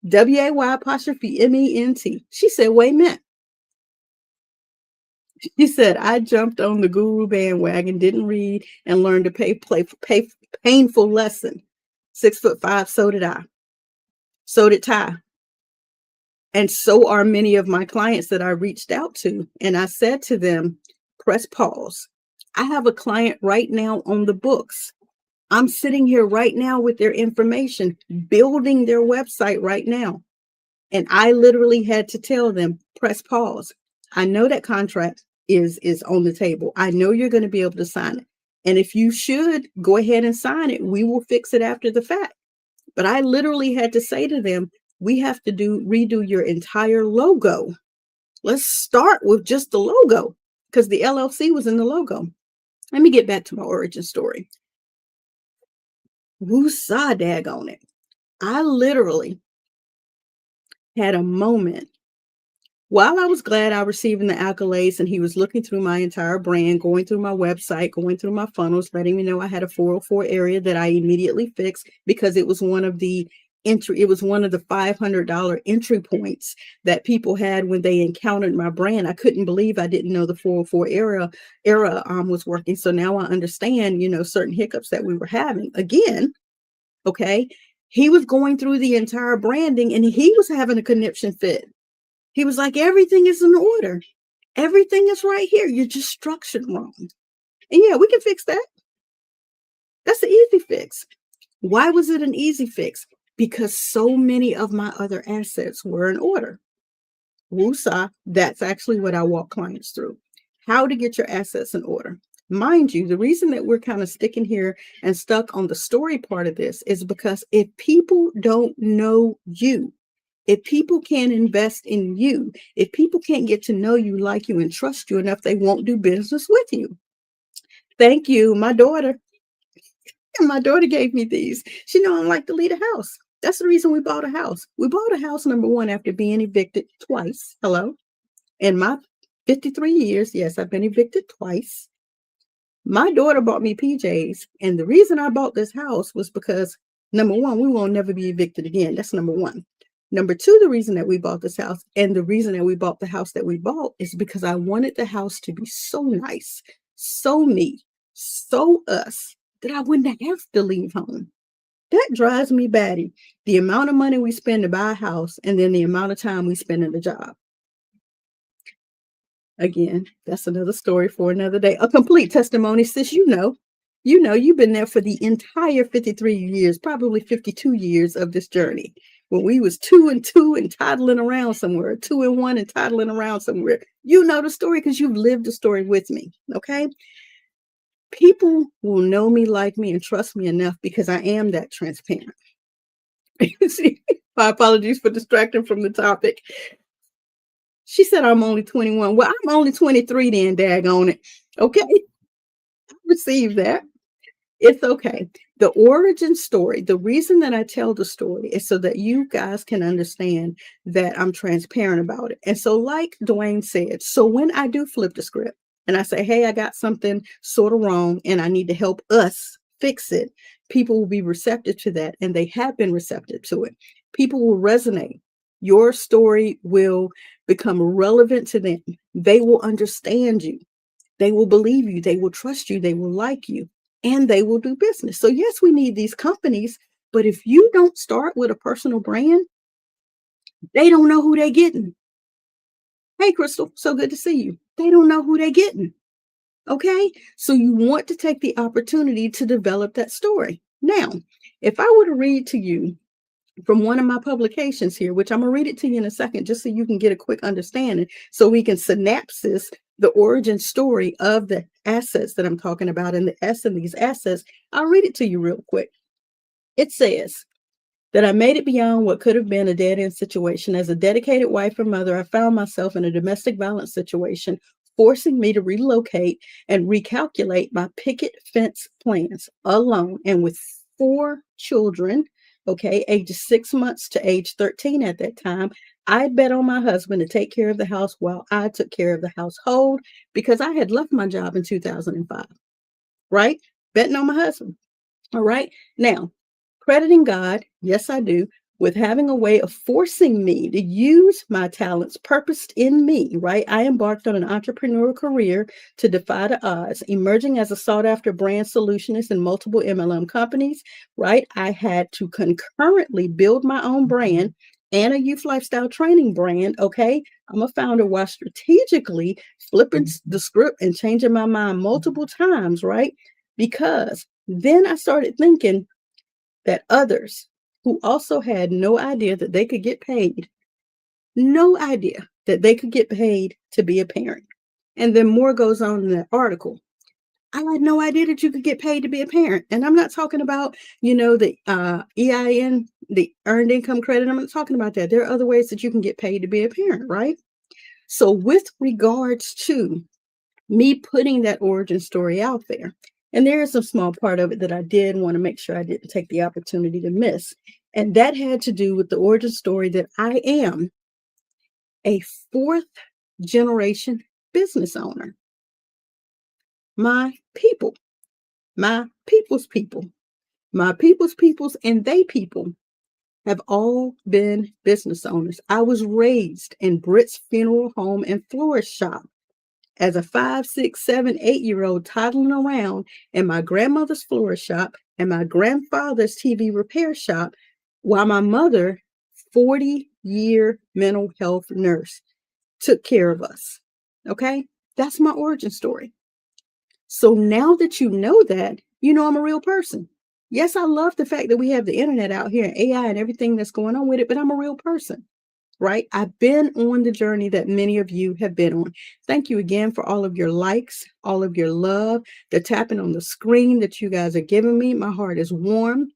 WAY apostrophe MENT. She said, wait a minute. She said, I jumped on the guru bandwagon, didn't read, and learned to pay painful lesson. 6'5", so did I. So did Ty. And so are many of my clients that I reached out to. And I said to them, press pause. I have a client right now on the books. I'm sitting here right now with their information, building their website right now. And I literally had to tell them, press pause. I know that contract is on the table. I know you're going to be able to sign it. And if you should, go ahead and sign it. We will fix it after the fact. But I literally had to say to them, we have to redo your entire logo. Let's start with just the logo because the LLC was in the logo. Let me get back to my origin story. Woo-saw daggone it. I literally had a moment. While I was glad I received the accolades and he was looking through my entire brand, going through my website, going through my funnels, letting me know I had a 404 area that I immediately fixed because it was one of the $500 entry points that people had when they encountered my brand. I couldn't believe I didn't know the 404 era was working. So now I understand, certain hiccups that we were having. Again, okay, he was going through the entire branding and he was having a conniption fit. He was like, everything is in order. Everything is right here. You're just structured wrong. And yeah, we can fix that. That's an easy fix. Why was it an easy fix? Because so many of my other assets were in order. Woosah, that's actually what I walk clients through. how to get your assets in order. Mind you, the reason that we're kind of sticking here and stuck on the story part of this is because if people don't know you, if people can't invest in you, if people can't get to know you, like you, and trust you enough, they won't do business with you. Thank you. My daughter gave me these. She know I don't like to leave a house. That's the reason we bought a house. We bought a house, number one, after being evicted twice. Hello. In my 53 years, yes, I've been evicted twice. My daughter bought me PJs. And the reason I bought this house was because, number one, we won't never be evicted again. That's number one. Number two, the reason that we bought this house and the reason that we bought the house that we bought is because I wanted the house to be so nice, so me, so us, that I wouldn't have to leave home. That drives me batty. The amount of money we spend to buy a house and then the amount of time we spend in the job. Again, that's another story for another day. A complete testimony, sis. You've been there for the entire 53 years, probably 52 years of this journey. When we was 2 and 2 and toddling around somewhere, 2 and 1 and toddling around somewhere. You know the story because you've lived the story with me. Okay. People will know me, like me, and trust me enough because I am that transparent. See, my apologies for distracting from the topic. She said I'm only 21. Well, I'm only 23 then, daggone it. Okay. Receive that. It's okay. The origin story, the reason that I tell the story is so that you guys can understand that I'm transparent about it. And so, like Dwayne said, so when I do flip the script and I say, hey, I got something sort of wrong and I need to help us fix it, people will be receptive to that. And they have been receptive to it. People will resonate. Your story will become relevant to them. They will understand you. They will believe you. They will trust you. They will like you. And they will do business. So yes, we need these companies, but if you don't start with a personal brand, they don't know who they're getting. Hey, Crystal, so good to see you. They don't know who they're getting. Okay, so you want to take the opportunity to develop that story. Now, if I were to read to you from one of my publications here, which I'm going to read it to you in a second, just so you can get a quick understanding, so we can synapses the origin story of the assets that I'm talking about and the S in these assets. I'll read it to you real quick. It says that I made it beyond what could have been a dead-end situation. As a dedicated wife and mother, I found myself in a domestic violence situation, forcing me to relocate and recalculate my picket fence plans alone and with 4 children, okay, ages 6 months to age 13 at that time. I bet on my husband to take care of the house while I took care of the household because I had left my job in 2005, right? Betting on my husband. All right. Now, crediting God, yes, I do, with having a way of forcing me to use my talents purposed in me, right? I embarked on an entrepreneurial career to defy the odds, emerging as a sought-after brand solutionist in multiple MLM companies, right? I had to concurrently build my own brand and a youth lifestyle training brand, okay? I'm a founder while strategically flipping the script and changing my mind multiple times, right? Because then I started thinking that others who also had no idea that they could get paid, no idea that they could get paid to be a parent. And then more goes on in that article. I had no idea that you could get paid to be a parent. And I'm not talking about, the EIN, the earned income credit. I'm not talking about that. There are other ways that you can get paid to be a parent, right? So with regards to me putting that origin story out there, and there is a small part of it that I did want to make sure I didn't take the opportunity to miss. And that had to do with the origin story that I am a 4th generation business owner. My people, my people's people, my people's peoples, and they people have all been business owners. I was raised in Britt's funeral home and florist shop as a 5, 6, 7, 8-year-old toddling around in my grandmother's florist shop and my grandfather's TV repair shop, while my mother, 40-year mental health nurse, took care of us. Okay, that's my origin story. So now that you know that, I'm a real person. Yes, I love the fact that we have the internet out here and AI and everything that's going on with it, but I'm a real person. right? I've been on the journey that many of you have been on. Thank you again for all of your likes, all of your love, the tapping on the screen that you guys are giving me. My heart is warm.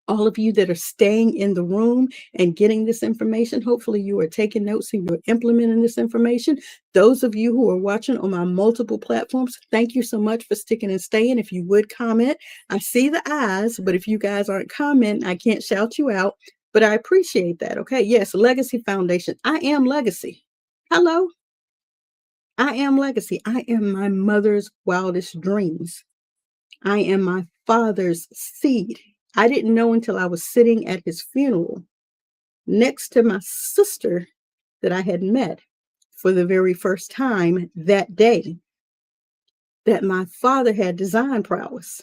All of you that are staying in the room and getting this information, hopefully you are taking notes and you're implementing this information. Those of you who are watching on my multiple platforms, thank you so much for sticking and staying. If you would comment, I see the eyes, but if you guys aren't commenting, I can't shout you out, but I appreciate that. Okay. Yes. Legacy Foundation. I am legacy. Hello. I am legacy. I am my mother's wildest dreams. I am my father's seed. I didn't know until I was sitting at his funeral next to my sister that I had met for the very first time that day that my father had design prowess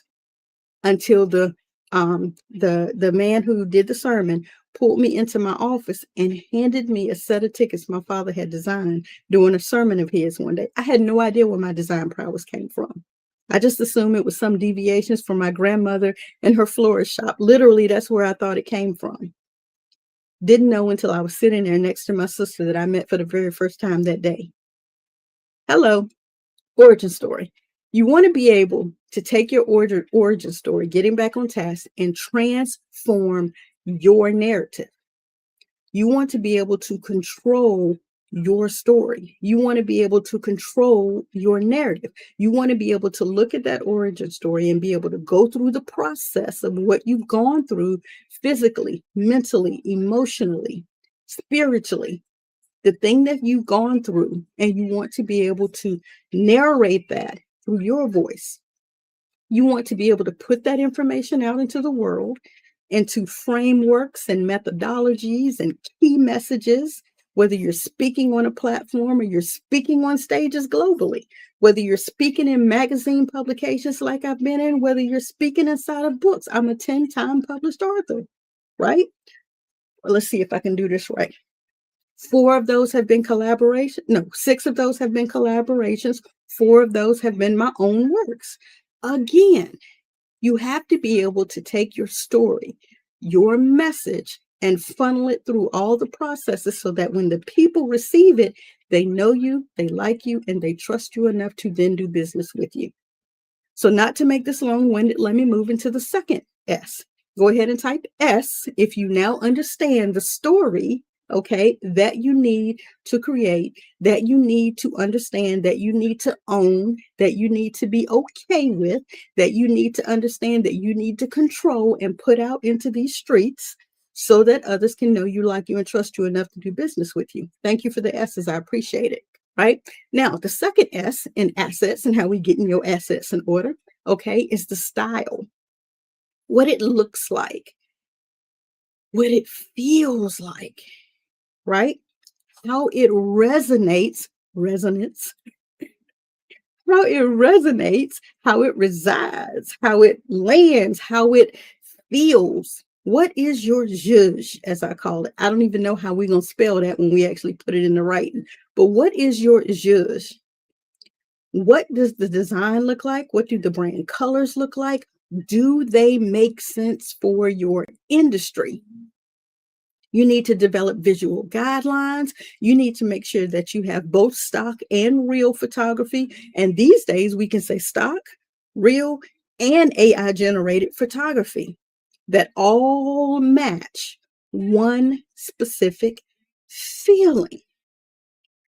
until the man who did the sermon pulled me into my office and handed me a set of tickets my father had designed during a sermon of his one day. I had no idea where my design prowess came from. I just assumed it was some deviations from my grandmother and her florist shop. Literally, that's where I thought it came from. Didn't know until I was sitting there next to my sister that I met for the very first time that day. Hello, origin story. You want to be able to take your origin story, getting back on task, and transform your narrative. You want to be able to control your story. You want to be able to control your narrative. You want to be able to look at that origin story and be able to go through the process of what you've gone through physically, mentally, emotionally, spiritually, the thing that you've gone through, and you want to be able to narrate that through your voice. You want to be able to put that information out into the world, into frameworks and methodologies and key messages, whether you're speaking on a platform or you're speaking on stages globally, whether you're speaking in magazine publications like I've been in, whether you're speaking inside of books. I'm a 10-time published author, right? Well, let's see if I can do this right. 4 of those have been collaboration. No, 6 of those have been collaborations. 4 of those have been my own works. Again, you have to be able to take your story, your message, and funnel it through all the processes so that when the people receive it, they know you, they like you, and they trust you enough to then do business with you. So not to make this long-winded, let me move into the second S. Go ahead and type S if you now understand the story, okay, that you need to create, that you need to understand, that you need to own, that you need to be okay with, that you need to understand, that you need to control and put out into these streets so that others can know you, like you, and trust you enough to do business with you. Thank you for the S's. I appreciate it. Right now, the second S in assets and how we get in your assets in order, okay, is the style, what it looks like, what it feels like, right? How it resonance, how it resonates, how it resides, how it lands, how it feels. What is your zhuzh, as I call it? I don't even know how we're going to spell that when we actually put it in the writing. But what is your zhuzh? What does the design look like? What do the brand colors look like? Do they make sense for your industry? You need to develop visual guidelines. You need to make sure that you have both stock and real photography. And these days we can say stock, real, and AI generated photography that all match one specific feeling.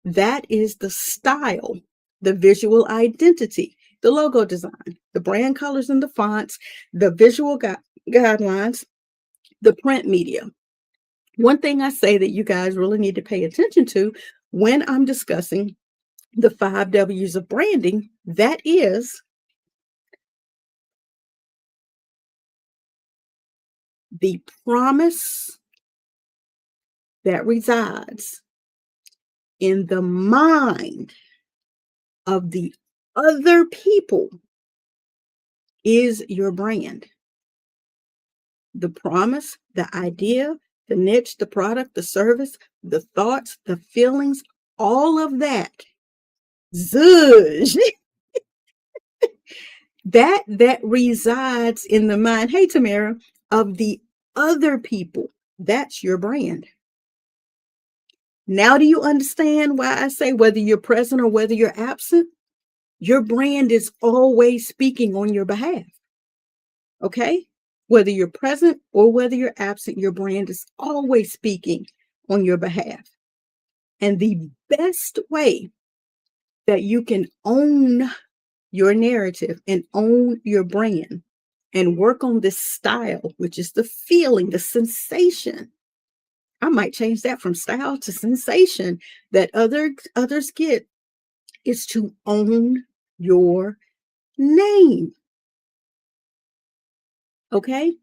That is the style, the visual identity, the logo design, the brand colors and the fonts, the visual guidelines, the print media. One thing I say that you guys really need to pay attention to when I'm discussing the 5 W's of branding, that is the promise that resides in the mind of the other people is your brand. The promise, the idea, the niche, the product, the service, the thoughts, the feelings, all of that. Zhuzh. that resides in the mind, hey Tamara, of the other people. That's your brand. Now, do you understand why I say whether you're present or whether you're absent, your brand is always speaking on your behalf? Okay? Whether you're present or whether you're absent, your brand is always speaking on your behalf. And the best way that you can own your narrative and own your brand and work on this style, which is the feeling, the sensation. I might change that from style to sensation that others get, is to own your name. Okay?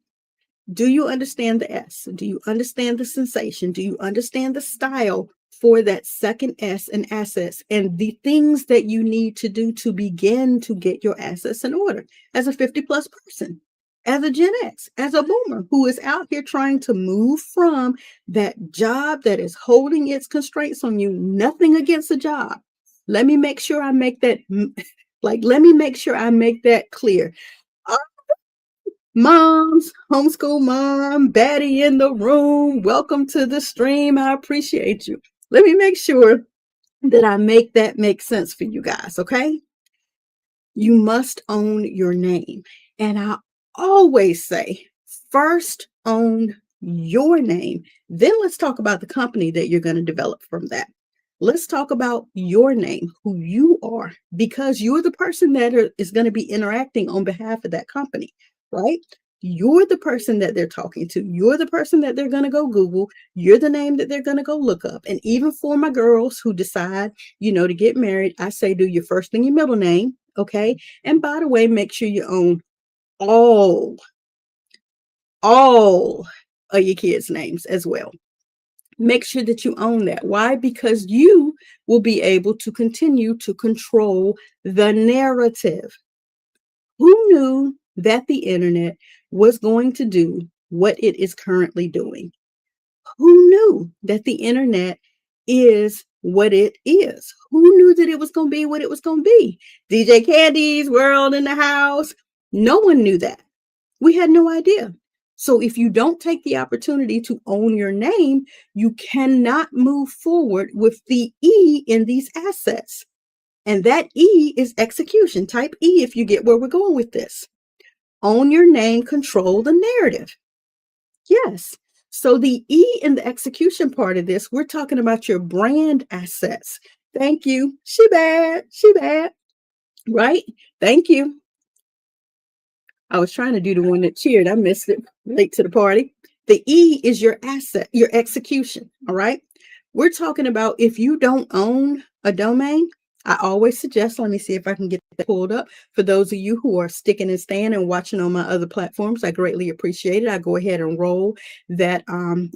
Do you understand the S? Do you understand the sensation? Do you understand the style for that second S and assets and the things that you need to do to begin to get your assets in order as a 50 plus person, as a Gen X, as a boomer who is out here trying to move from that job that is holding its constraints on you? Nothing against the job. Let me make sure I make that let me make sure I make that clear. Moms, homeschool mom, baddie in the room. Welcome to the stream. I appreciate you. Let me make sure that I make that make sense for you guys, okay? You must own your name. And I always say, first own your name. Then let's talk about the company that you're going to develop from that. Let's talk about your name, who you are, because you're the person that is going to be interacting on behalf of that company, right? You're the person that they're talking to. You're the person that they're going to go Google. You're the name that they're going to go look up. And even for my girls who decide, to get married, I say do your first and your middle name, okay? And by the way, make sure you own all of your kids' names as well. Make sure that you own that. Why? Because you will be able to continue to control the narrative. Who knew that the internet was going to do what it is currently doing? Who knew that the internet is what it is? Who knew that it was going to be what it was going to be? DJ Candy's world in the house. No one knew that. We had no idea. So if you don't take the opportunity to own your name, you cannot move forward with the E in these assets. And that E is execution. Type E if you get where we're going with this. Own your name, control the narrative. Yes. So the E in the execution part of this, we're talking about your brand assets. Thank you. She bad. Right? Thank you. I was trying to do the one that cheered. I missed it. Late to the party. The E is your asset, your execution. All right. We're talking about if you don't own a domain, I always suggest, let me see if I can get that pulled up. For those of you who are sticking and staying and watching on my other platforms, I greatly appreciate it. I go ahead and roll that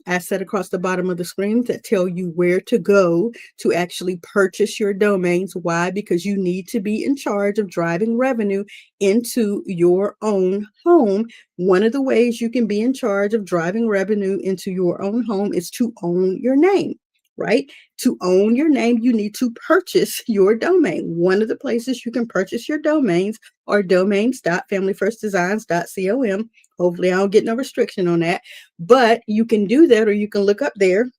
asset across the bottom of the screen that tell you where to go to actually purchase your domains. Why? Because you need to be in charge of driving revenue into your own home. One of the ways you can be in charge of driving revenue into your own home is to own your name. Right? To own your name, you need to purchase your domain. One of the places you can purchase your domains are domains.familyfirstdesigns.com. Hopefully I don't get no restriction on that, but you can do that, or you can look up there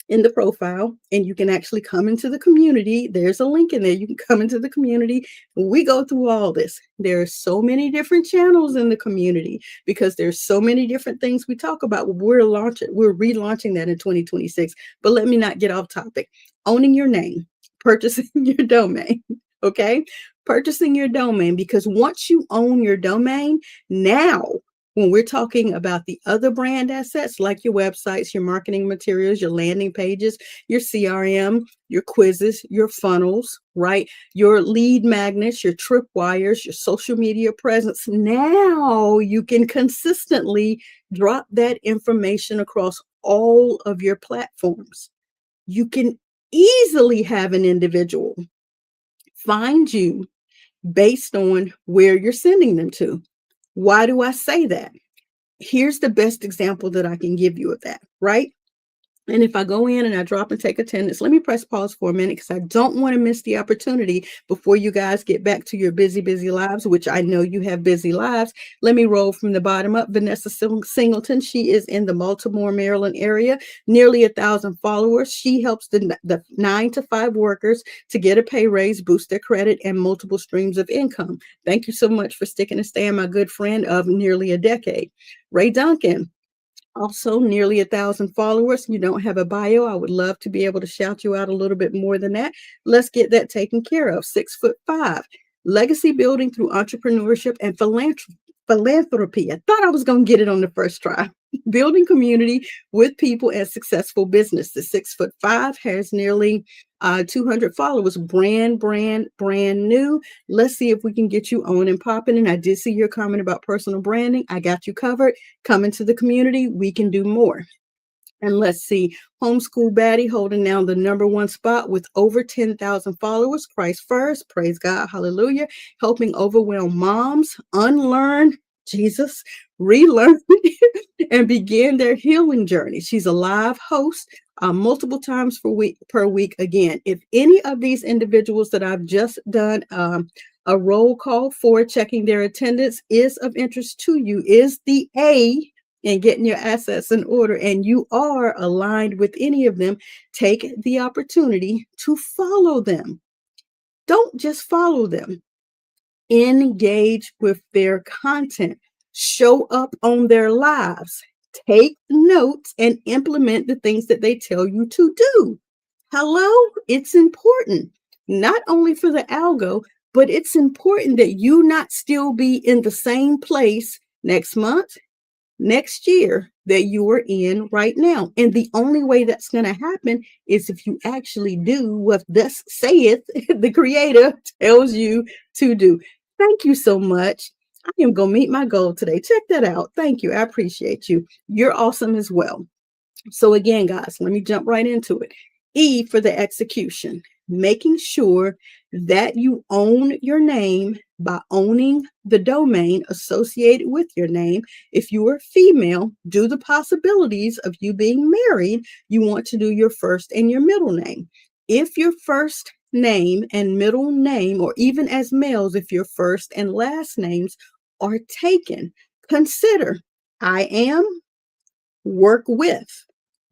in the profile and you can actually come into the community. There's a link in there. You can come into the community. We go through all this. There are so many different channels in the community because there's so many different things we talk about. We're relaunching that in 2026, but let me not get off topic. Owning your name, purchasing your domain. Okay. Purchasing your domain, because once you own your domain, now when we're talking about the other brand assets like your websites, your marketing materials, your landing pages, your CRM, your quizzes, your funnels, right? Your lead magnets, your tripwires, your social media presence. Now you can consistently drop that information across all of your platforms. You can easily have an individual find you based on where you're sending them to. Why do I say that? Here's the best example that I can give you of that, right? And if I go in and I drop and take attendance, let me press pause for a minute because I don't want to miss the opportunity before you guys get back to your busy, busy lives, which I know you have busy lives. Let me roll from the bottom up. Vanessa Singleton, she is in the Baltimore, Maryland area, nearly 1,000 followers. She helps the 9 to 5 workers to get a pay raise, boost their credit, and multiple streams of income. Thank you so much for sticking and staying, my good friend of nearly a decade. Ray Duncan, also nearly 1,000 followers. You don't have a bio. I would love to be able to shout you out a little bit more than that. Let's get that taken care of. 6'5", legacy building through entrepreneurship and philanthropy. I thought I was going to get it on the first try. Building community with people and successful business. The 6'5" has nearly 200 followers. Brand new. Let's see if we can get you on and popping. And I did see your comment about personal branding. I got you covered. Come into the community. We can do more. And let's see, Homeschool Baddie holding down the #1 spot with over 10,000 followers. Christ first, praise God, hallelujah. Helping overwhelmed moms unlearn Jesus, relearn, and begin their healing journey. She's a live host multiple times per week. Again, if any of these individuals that I've just done a roll call for checking their attendance is of interest to you, is the A and getting your assets in order, and you are aligned with any of them, take the opportunity to follow them. Don't just follow them. Engage with their content. Show up on their lives. Take notes and implement the things that they tell you to do. Hello? It's important, not only for the algo, but it's important that you not still be in the same place next month, next year that you are in right now. And the only way that's going to happen is if you actually do what thus saith the creator tells you to do. Thank you so much. I am going to meet my goal today. Check that out. Thank you. I appreciate you. You're awesome as well. So again, guys, let me jump right into it. E for the execution, making sure that you own your name by owning the domain associated with your name. If you are female, due to the possibilities of you being married, you want to do your first and your middle name. If your first name and middle name, or even as males, if your first and last names are taken, consider I am, work with.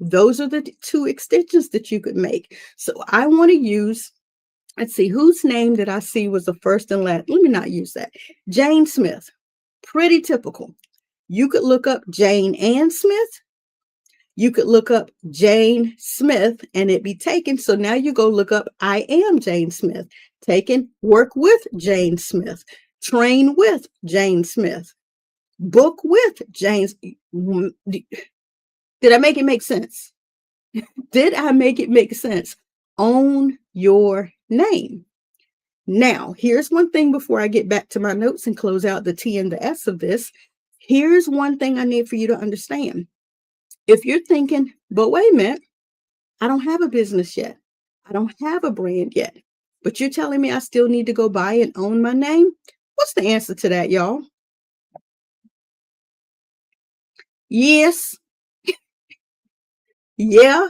Those are the 2 extensions that you could make. So I want to use, let's see, whose name did I see was the first and last? Let me not use that. Jane Smith. Pretty typical. You could look up Jane Ann Smith. You could look up Jane Smith and it be taken. So now you go look up I am Jane Smith. Taken, work with Jane Smith. Train with Jane Smith. Book with Jane. Did I make it make sense? Did I make it make sense? Own your name. Now, here's one thing before I get back to my notes and close out the T and the S of this. Here's one thing I need for you to understand. If you're thinking, but wait a minute, I don't have a business yet. I don't have a brand yet. But you're telling me I still need to go buy and own my name? What's the answer to that, y'all? Yes. Yeah.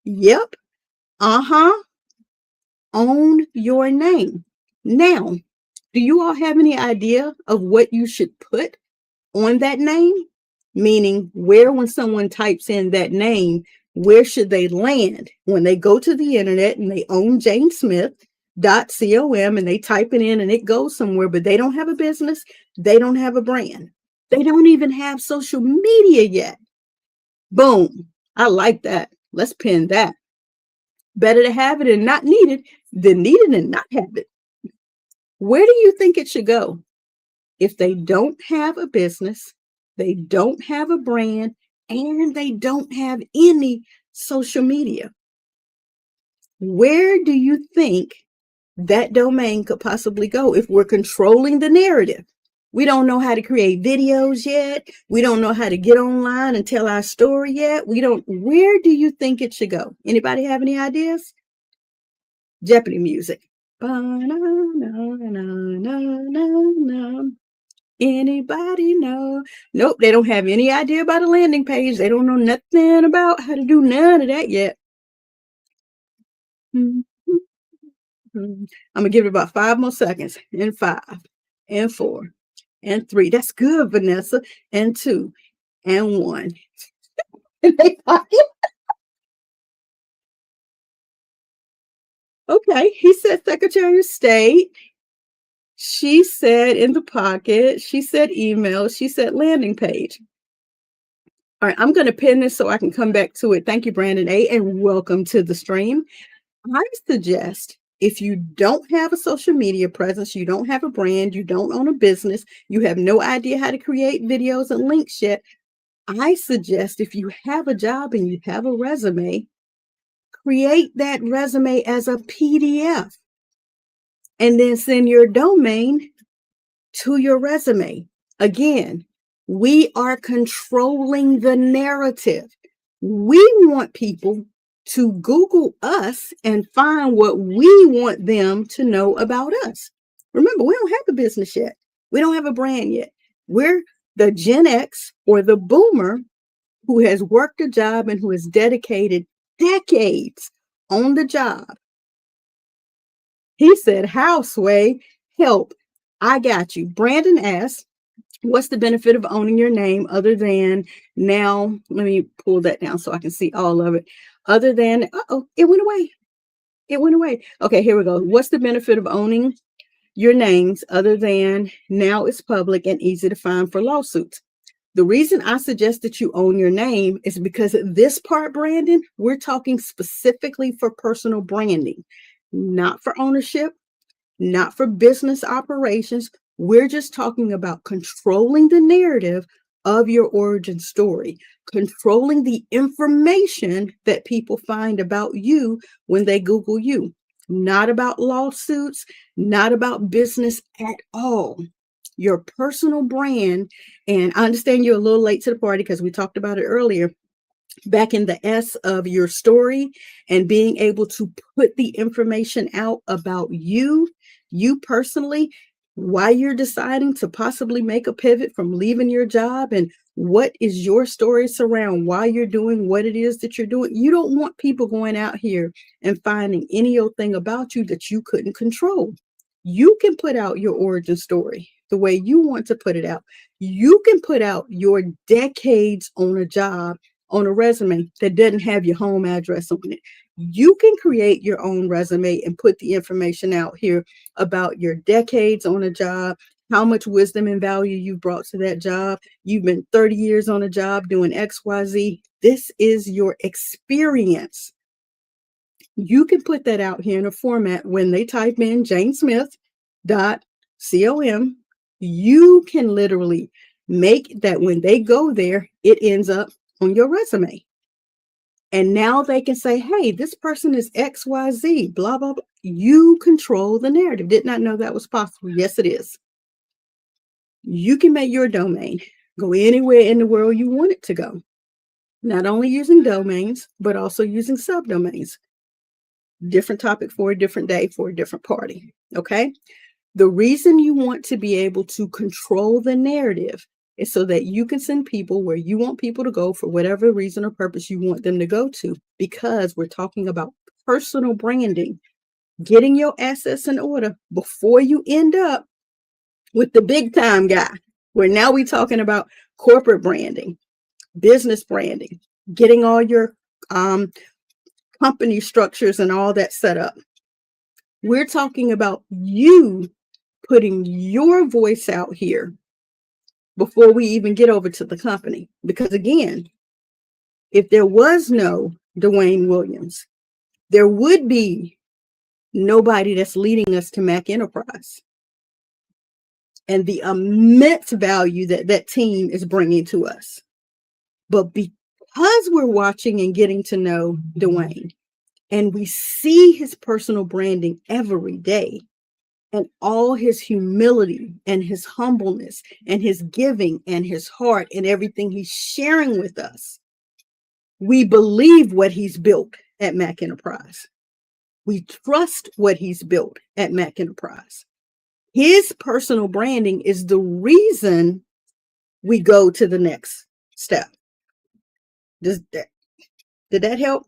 Yep. Uh-huh. Own your name. Now, do you all have any idea of what you should put on that name? Meaning, where, when someone types in that name, where should they land when they go to the internet and they own janesmith.com and they type it in and it goes somewhere, but they don't have a business, they don't have a brand, they don't even have social media yet. Boom. I like that. Let's pin that. Better to have it and not need it than need it and not have it. Where do you think it should go? If they don't have a business, they don't have a brand, and they don't have any social media, where do you think that domain could possibly go if we're controlling the narrative? We don't know how to create videos yet. We don't know how to get online and tell our story yet. Where do you think it should go? Anybody have any ideas? Jeopardy music. Anybody know? Nope, they don't have any idea about a landing page. They don't know nothing about how to do none of that yet. I'm gonna give it about 5 more seconds. In 5, and 4, and 3. That's good, Vanessa. And 2, and 1. Okay, he said Secretary of State. She said in the pocket. She said email. She said landing page. All right, I'm going to pin this so I can come back to it. Thank you, Brandon A., and welcome to the stream. I suggest if you don't have a social media presence, you don't have a brand, you don't own a business, you have no idea how to create videos and links yet, I suggest if you have a job and you have a resume, create that resume as a PDF and then send your domain to your resume. Again, we are controlling the narrative. We want people to Google us and find what we want them to know about us. Remember, we don't have a business yet. We don't have a brand yet. We're the Gen X or the boomer who has worked a job and who has dedicated decades on the job. He said, how, Sway? Help. I got you. Brandon asked, what's the benefit of owning your name other than now? Let me pull that down so I can see all of it. Other than, it went away. It went away. Okay, here we go. What's the benefit of owning your names other than now it's public and easy to find for lawsuits? The reason I suggest that you own your name is because this part, Brandon, we're talking specifically for personal branding, not for ownership, not for business operations. We're just talking about controlling the narrative of your origin story, controlling the information that people find about you when they Google you, not about lawsuits, not about business at all. Your personal brand, and I understand you're a little late to the party because we talked about it earlier, back in the S of your story and being able to put the information out about you personally, why you're deciding to possibly make a pivot from leaving your job and what is your story surround why you're doing what it is that you're doing. You don't want people going out here and finding any old thing about you that you couldn't control. You can put out your origin story the way you want to put it out. You can put out your decades on a job on a resume that doesn't have your home address on it. You can create your own resume and put the information out here about your decades on a job, how much wisdom and value you've brought to that job. You've been 30 years on a job doing XYZ. This is your experience. You can put that out here in a format when they type in janesmith.com. You can literally make that when they go there, it ends up on your resume. And now they can say, hey, this person is XYZ, blah, blah, blah. You control the narrative. Did not know that was possible. Yes, it is. You can make your domain go anywhere in the world you want it to go. Not only using domains, but also using subdomains. Different topic for a different day for a different party. Okay. The reason you want to be able to control the narrative is so that you can send people where you want people to go for whatever reason or purpose you want them to go to, because we're talking about personal branding, getting your assets in order before you end up with the big time guy, where now we're talking about corporate branding, business branding, getting all your company structures and all that set up. We're talking about you putting your voice out here before we even get over to the company. Because again, if there was no Dwayne Williams, there would be nobody that's leading us to Mac Enterprise and the immense value that that team is bringing to us. But because we're watching and getting to know Dwayne and we see his personal branding every day, and all his humility and his humbleness and his giving and his heart and everything he's sharing with us, we believe what he's built at Mac Enterprise. We trust what he's built at Mac Enterprise. His personal branding is the reason we go to the next step. Did that help?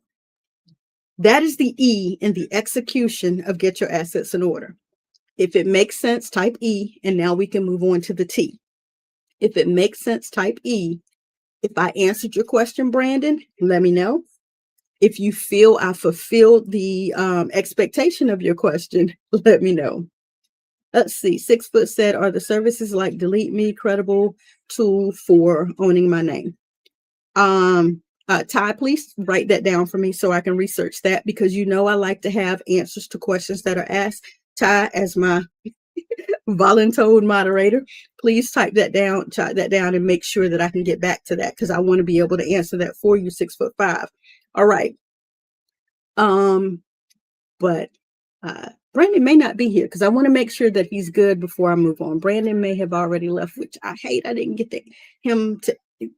That is the E in the execution of get your assets in order. If it makes sense, type E, and now we can move on to the T. If it makes sense, type E. If I answered your question, Brandon, let me know. If you feel I fulfilled the expectation of your question, let me know. Let's see. 6 Foot said, are the services like Delete Me credible tool for owning my name? Ty, please write that down for me so I can research that, because you know I like to have answers to questions that are asked. Ty, as my voluntold moderator, please type that down, and make sure that I can get back to that, because I want to be able to answer that for you, 6'5". All right. But Brandon may not be here because I want to make sure that he's good before I move on. Brandon may have already left, which I hate. I didn't get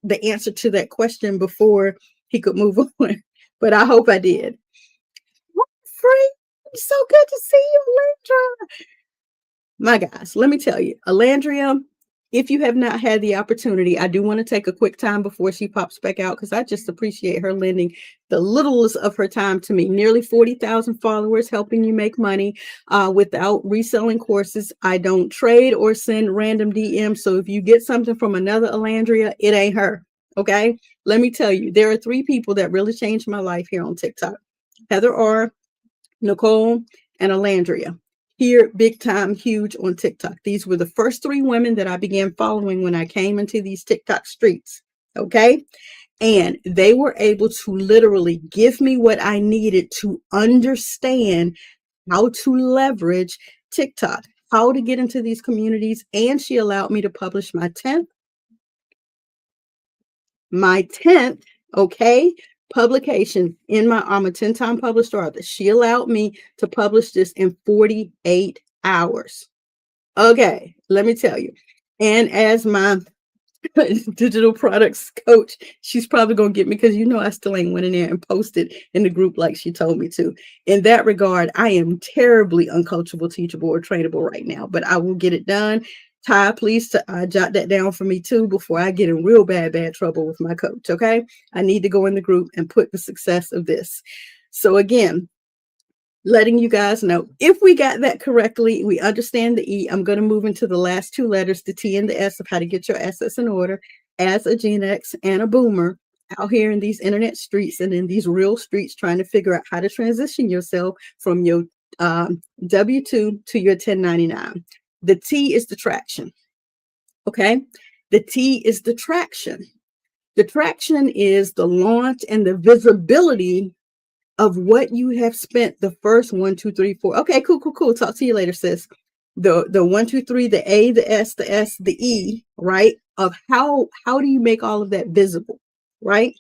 the answer to that question before he could move on, but I hope I did. Free, so good to see you, Landra. My guys, let me tell you, Alandria, if you have not had the opportunity, I do want to take a quick time before she pops back out, because I just appreciate her lending the littlest of her time to me. Nearly 40,000 followers, helping you make money without reselling courses. I don't trade or send random DMs. So if you get something from another Alandria, it ain't her. Okay. Let me tell you, there are 3 people that really changed my life here on TikTok: Heather R., Nicole, and Alandria. Here, big time, huge on TikTok. These were the first 3 women that I began following when I came into these TikTok streets. Okay. And they were able to literally give me what I needed to understand how to leverage TikTok, how to get into these communities. And she allowed me to publish my 10th, okay, publication in my, I'm a 10-time published author. She allowed me to publish this in 48 hours. Okay, let me tell you. And as my digital products coach, she's probably going to get me, because you know I still ain't went in there and posted in the group like she told me to. In that regard, I am terribly uncoachable, teachable, or trainable right now, but I will get it done. Ty, please jot that down for me too before I get in real bad trouble with my coach. Okay, I need to go in the group and put the success of this. So again, letting you guys know, if we got that correctly, we understand the E. I'm going to move into the last 2 letters, the T and the S, of how to get your assets in order as a GenX and a boomer out here in these internet streets and in these real streets, trying to figure out how to transition yourself from your W-2 to your 1099. The T is the traction. Okay. The T is the traction. The traction is the launch and the visibility of what you have spent the first 1, 2, 3, 4. Okay, cool. Talk to you later, sis. The 1, 2, 3, the A, the S, the E, right? Of how do you make all of that visible, right?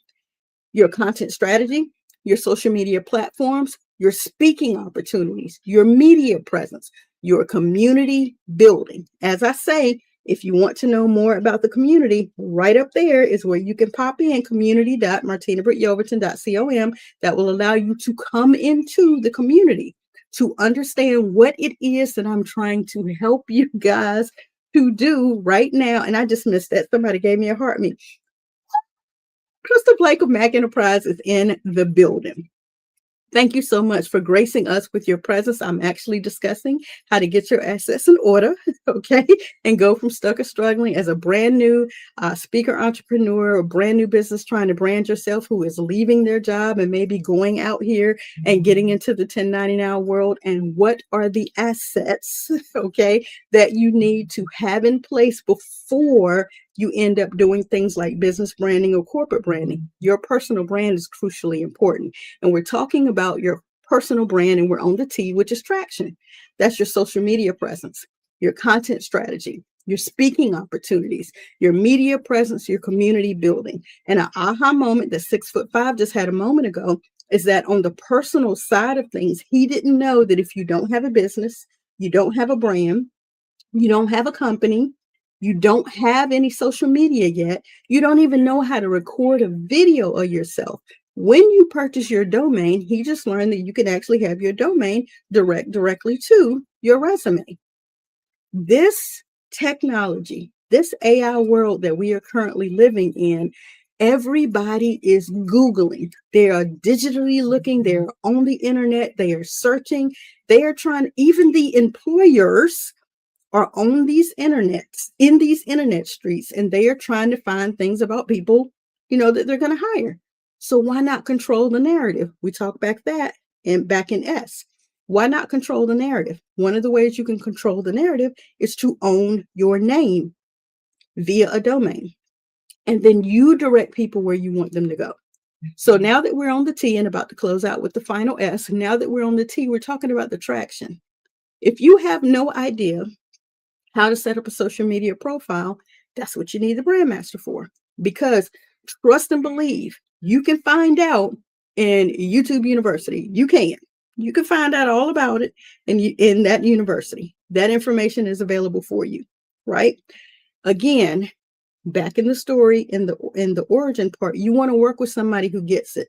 Your content strategy, your social media platforms, your speaking opportunities, your media presence, your community building. As I say, if you want to know more about the community, right up there is where you can pop in community.martinabrittyoverton.com. That will allow you to come into the community to understand what it is that I'm trying to help you guys to do right now. And I just missed that. Somebody gave me a heart me. Crystal Blake of Mac Enterprise is in the building. Thank you so much for gracing us with your presence. I'm actually discussing how to get your assets in order, okay, and go from stuck or struggling as a brand new speaker entrepreneur, a brand new business trying to brand yourself, who is leaving their job and maybe going out here and getting into the 1099 world. And what are the assets, okay, that you need to have in place before you end up doing things like business branding or corporate branding? Your personal brand is crucially important. And we're talking about your personal brand, and we're on the T, which is traction. That's your social media presence, your content strategy, your speaking opportunities, your media presence, your community building. And an aha moment that 6'5" just had a moment ago is that on the personal side of things, he didn't know that if you don't have a business, you don't have a brand, you don't have a company, you don't have any social media yet, you don't even know how to record a video of yourself. When you purchase your domain, he just learned that you can actually have your domain directly to your resume. This technology, this AI world that we are currently living in, everybody is Googling. They are digitally looking, they're on the internet, they are searching, they are trying, even the employers are on these internets, in these internet streets, and they are trying to find things about people, that they're going to hire. So why not control the narrative? We talked back in S. Why not control the narrative? One of the ways you can control the narrative is to own your name via a domain. And then you direct people where you want them to go. So now that we're on the T and about to close out with the final S, now that we're on the T, we're talking about the traction. If you have no idea how to set up a social media profile, that's what you need the brand master for. Because trust and believe, you can find out in YouTube University. You can find out all about it in that university. That information is available for you, right? Again, back in the story, in the origin part, you want to work with somebody who gets it.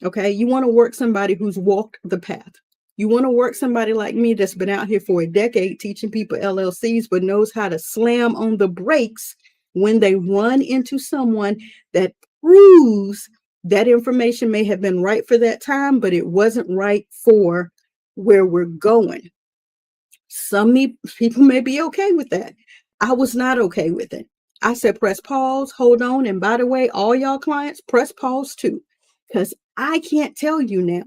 Okay, you want to work somebody who's walked the path. You want to work somebody like me that's been out here for a decade teaching people LLCs, but knows how to slam on the brakes when they run into someone that proves that information may have been right for that time, but it wasn't right for where we're going. Some people may be okay with that. I was not okay with it. I said, press pause, hold on. And by the way, all y'all clients, press pause too, because I can't tell you now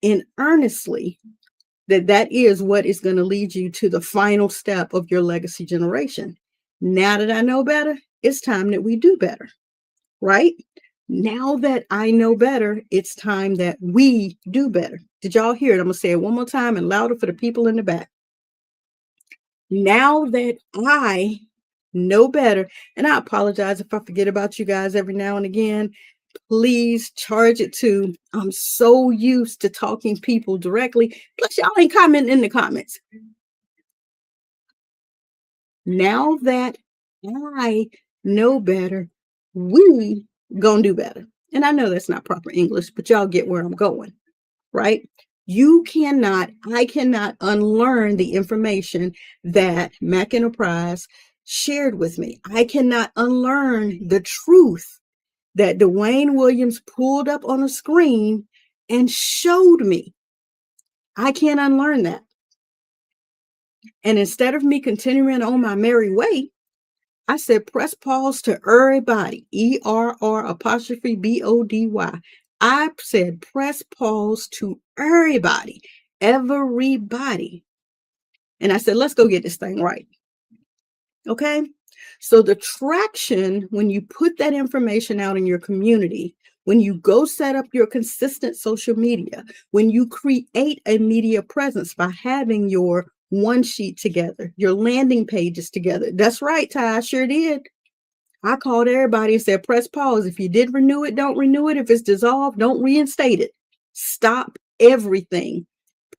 in earnestly that is what is going to lead you to the final step of your legacy generation. Now that I know better, it's time that we do better, right? Now that I know better, it's time that we do better. Did y'all hear it? I'm going to say it one more time and louder for the people in the back. Now that I know better, and I apologize if I forget about you guys every now and again, please charge it to, I'm so used to talking people directly. Plus, y'all ain't commenting in the comments. Now that I know better, we gonna do better. And I know that's not proper English, but y'all get where I'm going, right? I cannot unlearn the information that Mac Enterprise shared with me. I cannot unlearn the truth that Dwayne Williams pulled up on a screen and showed me. I can't unlearn that. And instead of me continuing on my merry way, I said, press pause to everybody, ERR''BODY. I said, press pause to everybody. And I said, let's go get this thing right. Okay. So the traction, when you put that information out in your community, when you go set up your consistent social media, when you create a media presence by having your one sheet together, your landing pages together. That's right, Ty, I sure did. I called everybody and said, press pause. If you did renew it, don't renew it. If it's dissolved, don't reinstate it. Stop everything.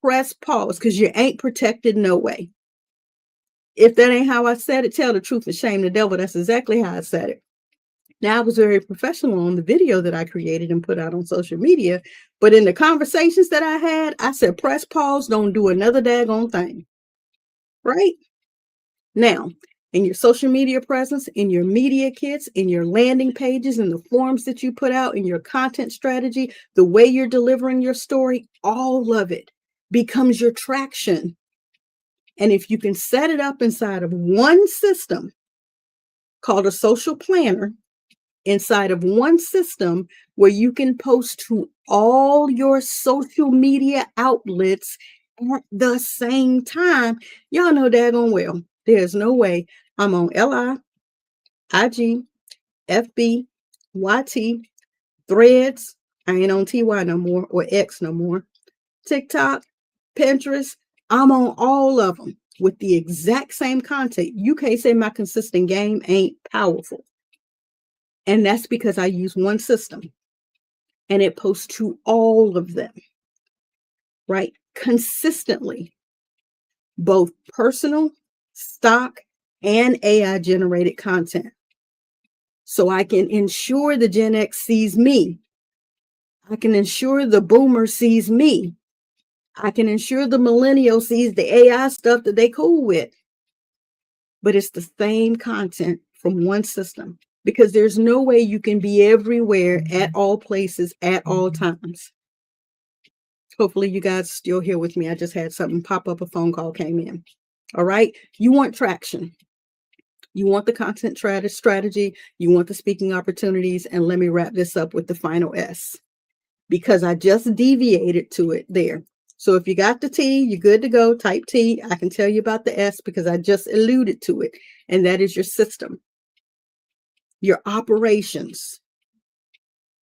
Press pause because you ain't protected no way. If that ain't how I said it, tell the truth and shame the devil. That's exactly how I said it. Now, I was very professional on the video that I created and put out on social media. But in the conversations that I had, I said, press pause. Don't do another daggone thing. Right? Now, in your social media presence, in your media kits, in your landing pages, in the forms that you put out, in your content strategy, the way you're delivering your story, all of it becomes your traction. And if you can set it up inside of one system called a social planner, inside of one system where you can post to all your social media outlets at the same time, y'all know daggone well, there's no way I'm on LI, IG, FB, YT, Threads. I ain't on TY no more or X no more. TikTok, Pinterest. I'm on all of them with the exact same content. You can't say my consistent game ain't powerful. And that's because I use one system and it posts to all of them, right? Consistently, both personal, stock, and AI generated content. So I can ensure the Gen X sees me. I can ensure the boomer sees me. I can ensure the millennial sees the AI stuff that they cool with. but it's the same content from one system, because there's no way you can be everywhere at all places at all times. Hopefully you guys are still here with me. I just had something pop up, a phone call came in. All right. You want traction. You want the content strategy. You want the speaking opportunities. And let me wrap this up with the final S, because I just deviated to it there. So if you got the T, you're good to go. Type T. I can tell you about the S because I just alluded to it. And that is your system, your operations.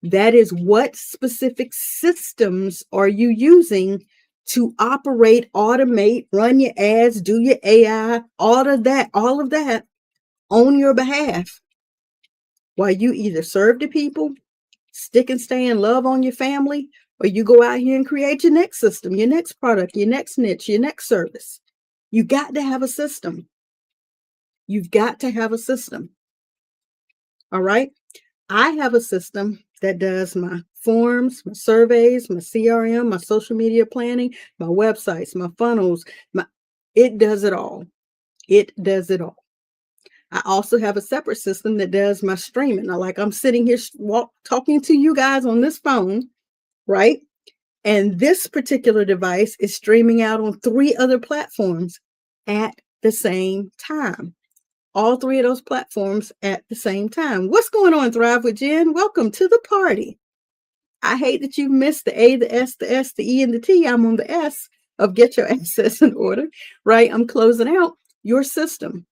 That is, what specific systems are you using to operate, automate, run your ads, do your AI, all of that on your behalf, while you either serve the people, stick and stay in love on your family, or you go out here and create your next system, your next product, your next niche, your next service. You got to have a system. You've got to have a system. All right. I have a system that does my forms, my surveys, my CRM, my social media planning, my websites, my funnels. It does it all. It does it all. I also have a separate system that does my streaming. Like I'm sitting here talking to you guys on this phone, right? And this particular device is streaming out on 3 other platforms at the same time. All 3 of those platforms at the same time. What's going on, Thrive with Jen? Welcome to the party. I hate that you missed the A, the S, the E, and the T. I'm on the S of get your access in order, right? I'm closing out your system.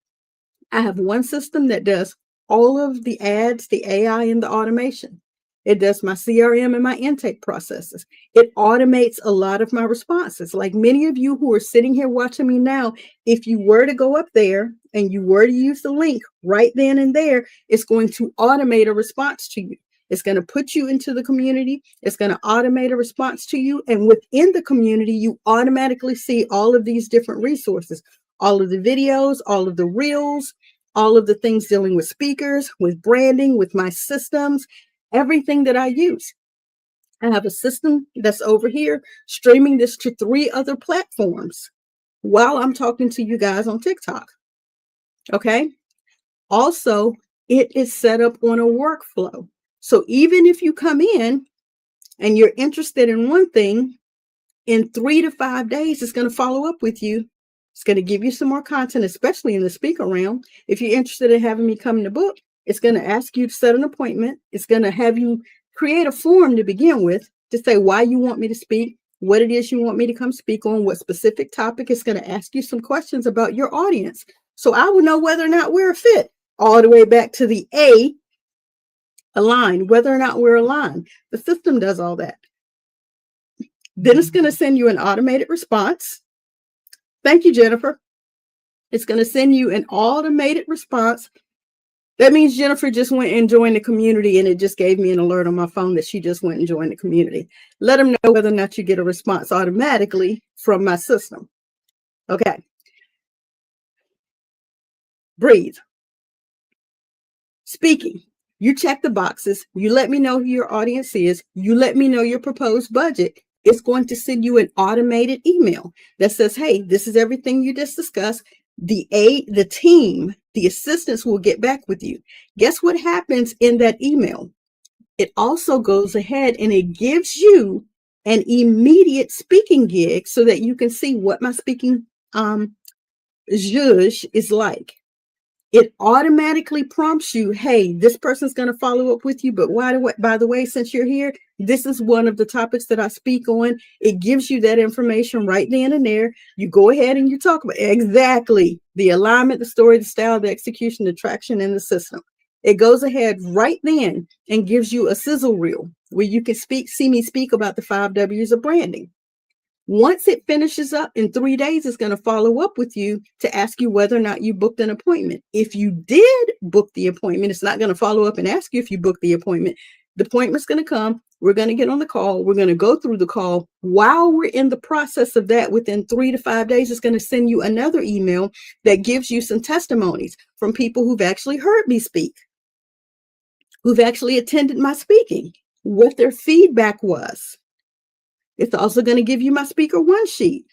I have one system that does all of the ads, the AI, and the automation. It does my CRM and my intake processes. It automates a lot of my responses. Like many of you who are sitting here watching me now, if you were to go up there and you were to use the link right then and there, it's going to automate a response to you. It's going to put you into the community. It's going to automate a response to you. And within the community, you automatically see all of these different resources, all of the videos, all of the reels, all of the things dealing with speakers, with branding, with my systems, everything that I use. I have a system that's over here streaming this to 3 other platforms while I'm talking to you guys on TikTok. Okay. Also, it is set up on a workflow. So even if you come in and you're interested in one thing, in 3 to 5 days, it's going to follow up with you. It's going to give you some more content, especially in the speaker realm. If you're interested in having me come to book, it's going to ask you to set an appointment. It's going to have you create a form to begin with to say why you want me to speak, what it is you want me to come speak on, what specific topic. It's going to ask you some questions about your audience. So I will know whether or not we're a fit, all the way back to the A, align, whether or not we're aligned. The system does all that. Then it's going to send you an automated response. Thank you, Jennifer. It's going to send you an automated response. That means Jennifer just went and joined the community, and it just gave me an alert on my phone that she just went and joined the community. Let them know whether or not you get a response automatically from my system. Okay. Breathe. Speaking. You check the boxes. You let me know who your audience is. You let me know your proposed budget. It's going to send you an automated email that says, hey, this is everything you just discussed. The team, the assistants will get back with you. Guess what happens in that email? It also goes ahead and it gives you an immediate speaking gig so that you can see what my speaking zhuzh is like. It automatically prompts you, hey, this person's going to follow up with you. But by the way, since you're here, this is one of the topics that I speak on. It gives you that information right then and there. You go ahead and you talk about exactly the alignment, the story, the style, the execution, the traction, and the system. It goes ahead right then and gives you a sizzle reel where you can see me speak about the 5 W's of branding. Once it finishes up in 3 days, it's going to follow up with you to ask you whether or not you booked an appointment. If you did book the appointment, it's not going to follow up and ask you if you booked the appointment. The appointment's going to come. We're going to get on the call. We're going to go through the call. While we're in the process of that, within 3 to 5 days, it's going to send you another email that gives you some testimonies from people who've actually heard me speak, who've actually attended my speaking, what their feedback was. It's also going to give you my speaker one sheet.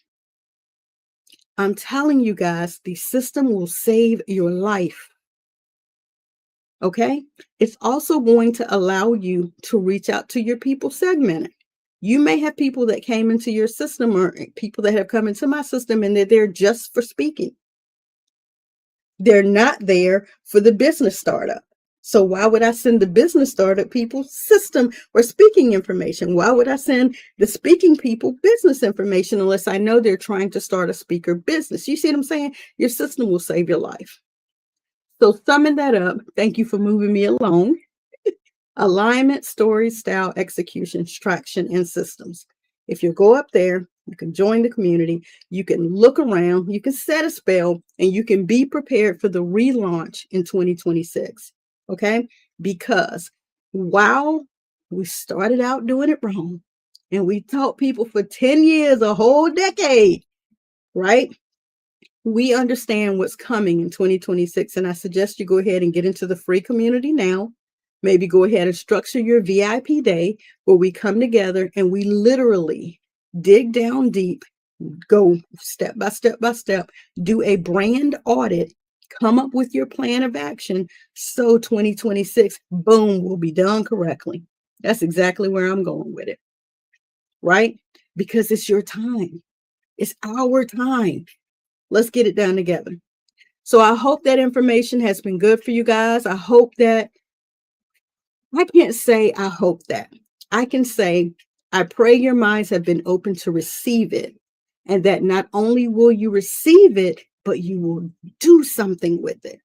I'm telling you guys, the system will save your life. Okay. It's also going to allow you to reach out to your people segmented. You may have people that came into your system or people that have come into my system and they're there just for speaking. They're not there for the business startup. So why would I send the business startup people system or speaking information? Why would I send the speaking people business information unless I know they're trying to start a speaker business? You see what I'm saying? Your system will save your life. So summing that up, thank you for moving me along. Alignment, story, style, execution, traction, and systems. If you go up there, you can join the community, you can look around, you can set a spell, and you can be prepared for the relaunch in 2026. Okay? Because while we started out doing it wrong and we taught people for 10 years, a whole decade, right? We understand what's coming in 2026. And I suggest you go ahead and get into the free community now. Maybe go ahead and structure your VIP day where we come together and we literally dig down deep, go step by step, do a brand audit, come up with your plan of action. So 2026, boom, will be done correctly. That's exactly where I'm going with it, right? Because it's your time. It's our time. Let's get it done together. So I hope that information has been good for you guys. I hope that, I can't say I hope that. I can say, I pray your minds have been open to receive it. And that not only will you receive it, but you will do something with it.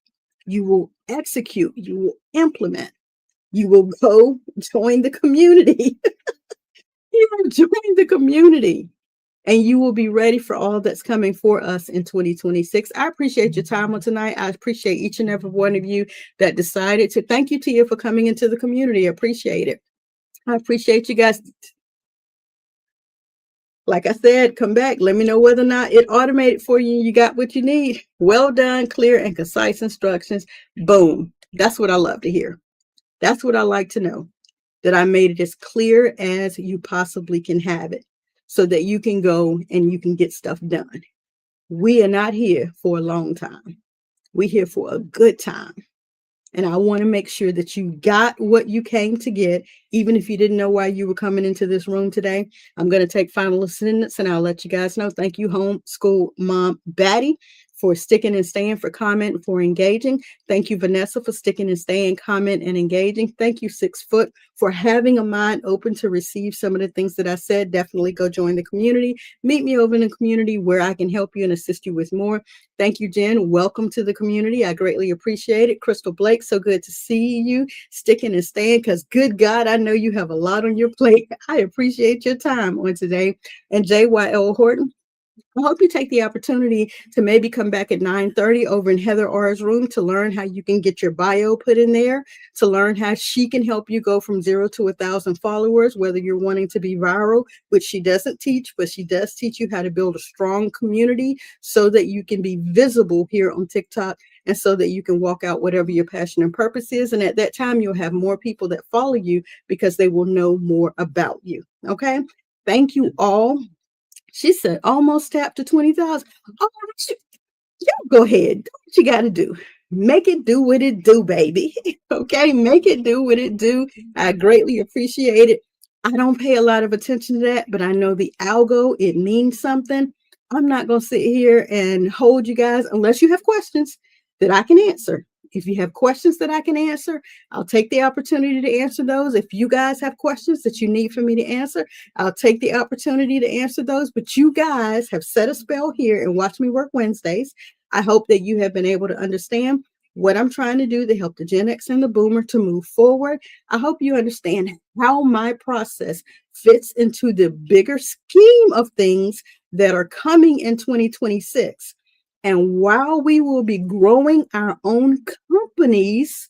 You will execute, you will implement, you will go join the community. You will join the community. And you will be ready for all that's coming for us in 2026. I appreciate your time on tonight. I appreciate each and every one of you that decided to. Thank you, Tia, for coming into the community. I appreciate it. I appreciate you guys. Like I said, come back. Let me know whether or not it automated for you. You got what you need. Well done, clear and concise instructions. Boom. That's what I love to hear. That's what I like to know, that I made it as clear as you possibly can have it so that you can go and you can get stuff done. We are not here for a long time. We're here for a good time. And I want to make sure that you got what you came to get, even if you didn't know why you were coming into this room today. I'm going to take final attendance and I'll let you guys know. Thank you, homeschool mom Batty, for sticking and staying, for comment, for engaging. Thank you, Vanessa, for sticking and staying, comment, and engaging. Thank you, 6 Foot, for having a mind open to receive some of the things that I said. Definitely go join the community. Meet me over in the community where I can help you and assist you with more. Thank you, Jen. Welcome to the community. I greatly appreciate it. Crystal Blake, so good to see you sticking and staying, because good God, I know you have a lot on your plate. I appreciate your time on today. And JYL Horton, I hope you take the opportunity to maybe come back at 9:30 over in Heather R's room to learn how you can get your bio put in there, to learn how she can help you go from 0 to 1,000 followers, whether you're wanting to be viral, which she doesn't teach, but she does teach you how to build a strong community so that you can be visible here on TikTok and so that you can walk out whatever your passion and purpose is. And at that time, you'll have more people that follow you because they will know more about you. Okay. Thank you all. She said, almost tapped to 20,000. Oh, you go ahead. Do what you got to do. Make it do what it do, baby. Okay. Make it do what it do. I greatly appreciate it. I don't pay a lot of attention to that, but I know the algo, it means something. I'm not going to sit here and hold you guys unless you have questions that I can answer. If you have questions that I can answer, I'll take the opportunity to answer those. If you guys have questions that you need for me to answer, I'll take the opportunity to answer those. But you guys have set a spell here and watch me work Wednesdays. I hope that you have been able to understand what I'm trying to do to help the Gen X and the Boomer to move forward. I hope you understand how my process fits into the bigger scheme of things that are coming in 2026. And while we will be growing our own companies,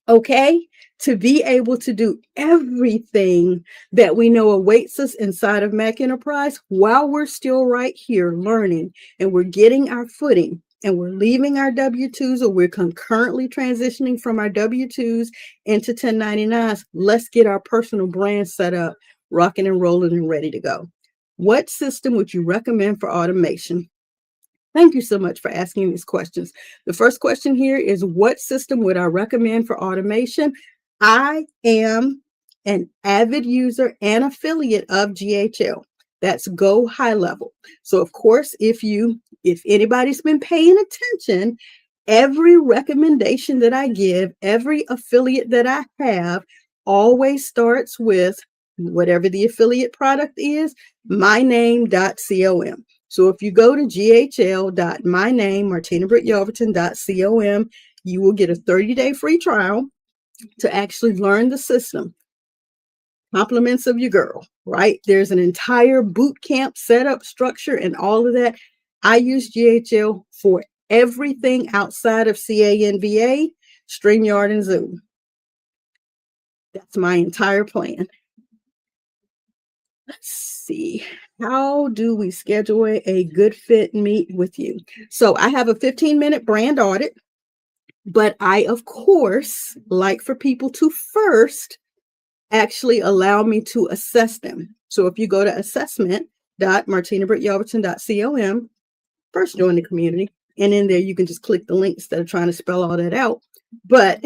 okay, to be able to do everything that we know awaits us inside of Mac Enterprise, while we're still right here learning and we're getting our footing and we're leaving our W-2s, or we're concurrently transitioning from our W-2s into 1099s, let's get our personal brand set up, rocking and rolling and ready to go. What system would you recommend for automation? Thank you so much for asking these questions. The first question here is, what system would I recommend for automation? I am an avid user and affiliate of GHL. That's Go High Level. So of course, if anybody's been paying attention, every recommendation that I give, every affiliate that I have always starts with whatever the affiliate product is, myname.com. So if you go to ghl.myname.martinabrittyelverton.com, you will get a 30-day free trial to actually learn the system. Compliments of your girl, right? There's an entire boot camp setup structure and all of that. I use GHL for everything outside of CANVA, StreamYard, and Zoom. That's my entire plan. Let's see. How do we schedule a good fit meet with you? So I have a 15-minute brand audit, but I, of course, like for people to first actually allow me to assess them. So if you go to assessment.martinabrittyelverton.com, first join the community, and in there you can just click the links instead of trying to spell all that out. But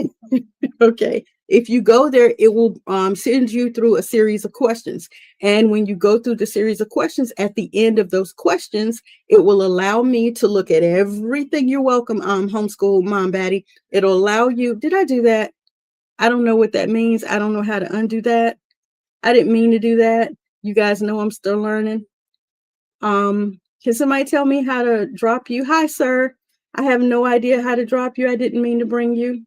okay, if you go there, it will send you through a series of questions. And when you go through the series of questions, at the end of those questions, it will allow me to look at everything. You're welcome, homeschool mom Batty. It'll allow you. Did I do that? I don't know what that means. I don't know how to undo that. I didn't mean to do that. You guys know I'm still learning. Can somebody tell me how to drop you? Hi, sir. I have no idea how to drop you. I didn't mean to bring you.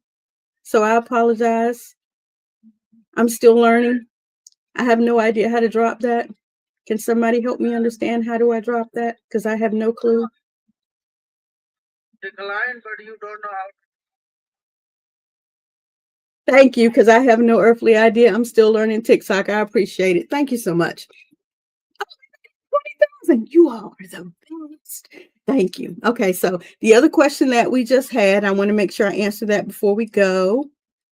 So I apologize. I'm still learning. I have no idea how to drop that. Can somebody help me understand how do I drop that? Because I have no clue. Decline, but you don't know how. Thank you, because I have no earthly idea. I'm still learning TikTok. I appreciate it. Thank you so much. 20,000. You all are the best. Thank you. Okay, so the other question that we just had, I want to make sure I answer that before we go.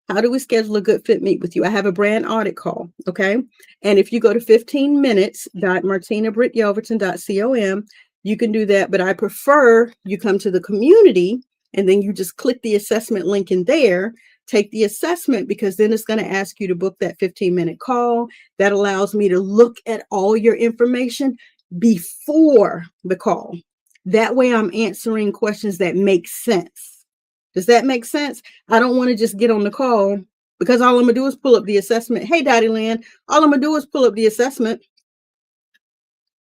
How do we schedule a good fit meet with you? I have a brand audit call, okay? And if you go to 15minutes.martinabrittyelverton.com, you can do that, but I prefer you come to the community and then you just click the assessment link in there, take the assessment, because then it's going to ask you to book that 15-minute call. That allows me to look at all your information before the call. That way I'm answering questions that make sense. Does that make sense? I don't want to just get on the call because all I'm going to do is pull up the assessment. Hey, Daddy Land, all I'm going to do is pull up the assessment.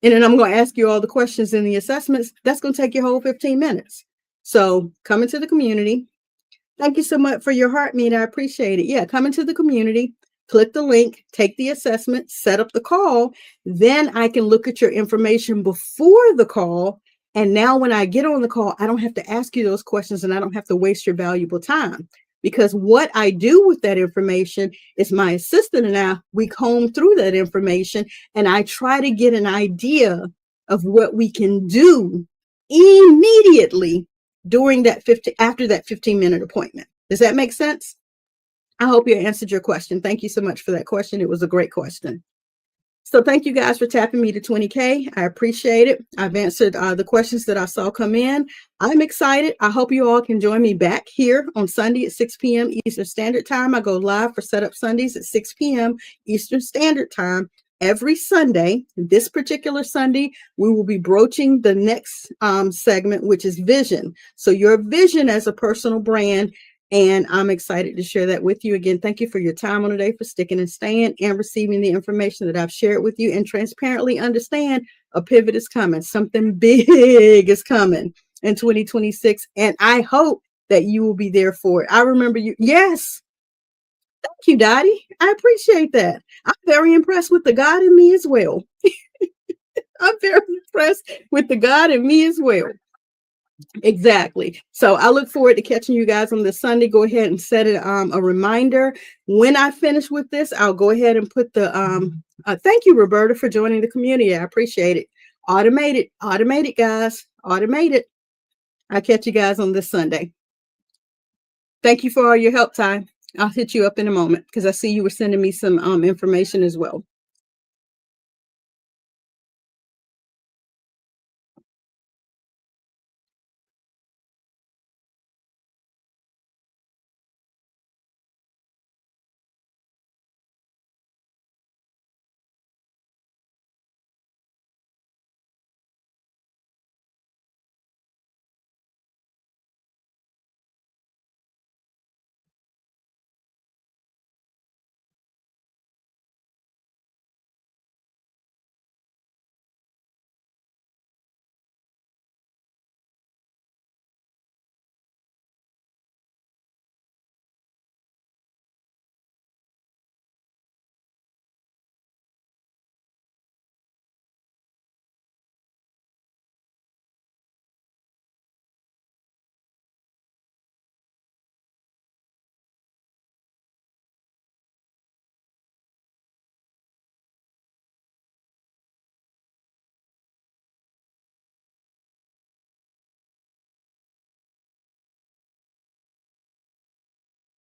And then I'm going to ask you all the questions in the assessments. That's going to take your whole 15 minutes. So come into the community. Thank you so much for your heart, Meet. I appreciate it. Yeah, come into the community, click the link, take the assessment, set up the call. Then I can look at your information before the call. And now when I get on the call, I don't have to ask you those questions and I don't have to waste your valuable time. Because what I do with that information is my assistant and we comb through that information and I try to get an idea of what we can do immediately during that after that 15-minute appointment. Does that make sense? I hope you answered your question. Thank you so much for that question. It was a great question. So thank you guys for tapping me to 20K. I appreciate it. I've answered the questions that I saw come in. I'm excited. I hope you all can join me back here on Sunday at 6 p.m. Eastern Standard Time. I go live for Setup Sundays at 6 p.m. Eastern Standard Time every Sunday. This particular Sunday, we will be broaching the next segment, which is vision. So your vision as a personal brand. And I'm excited to share that with you. Again, thank you for your time on today, for sticking and staying and receiving the information that I've shared with you, and transparently understand a pivot is coming. Something big is coming in 2026. And I hope that you will be there for it. I remember you. Yes. Thank you, Dottie. I appreciate that. I'm very impressed with the God in me as well. I'm very impressed with the God in me as well. Exactly. So I look forward to catching you guys on this Sunday. Go ahead and set it a reminder. When I finish with this, I'll go ahead and put the thank you, Roberta, for joining the community. I appreciate it. Automate it, guys. Automate it. I'll catch you guys on this Sunday. Thank you for all your help, Ty. I'll hit you up in a moment because I see you were sending me some information as well.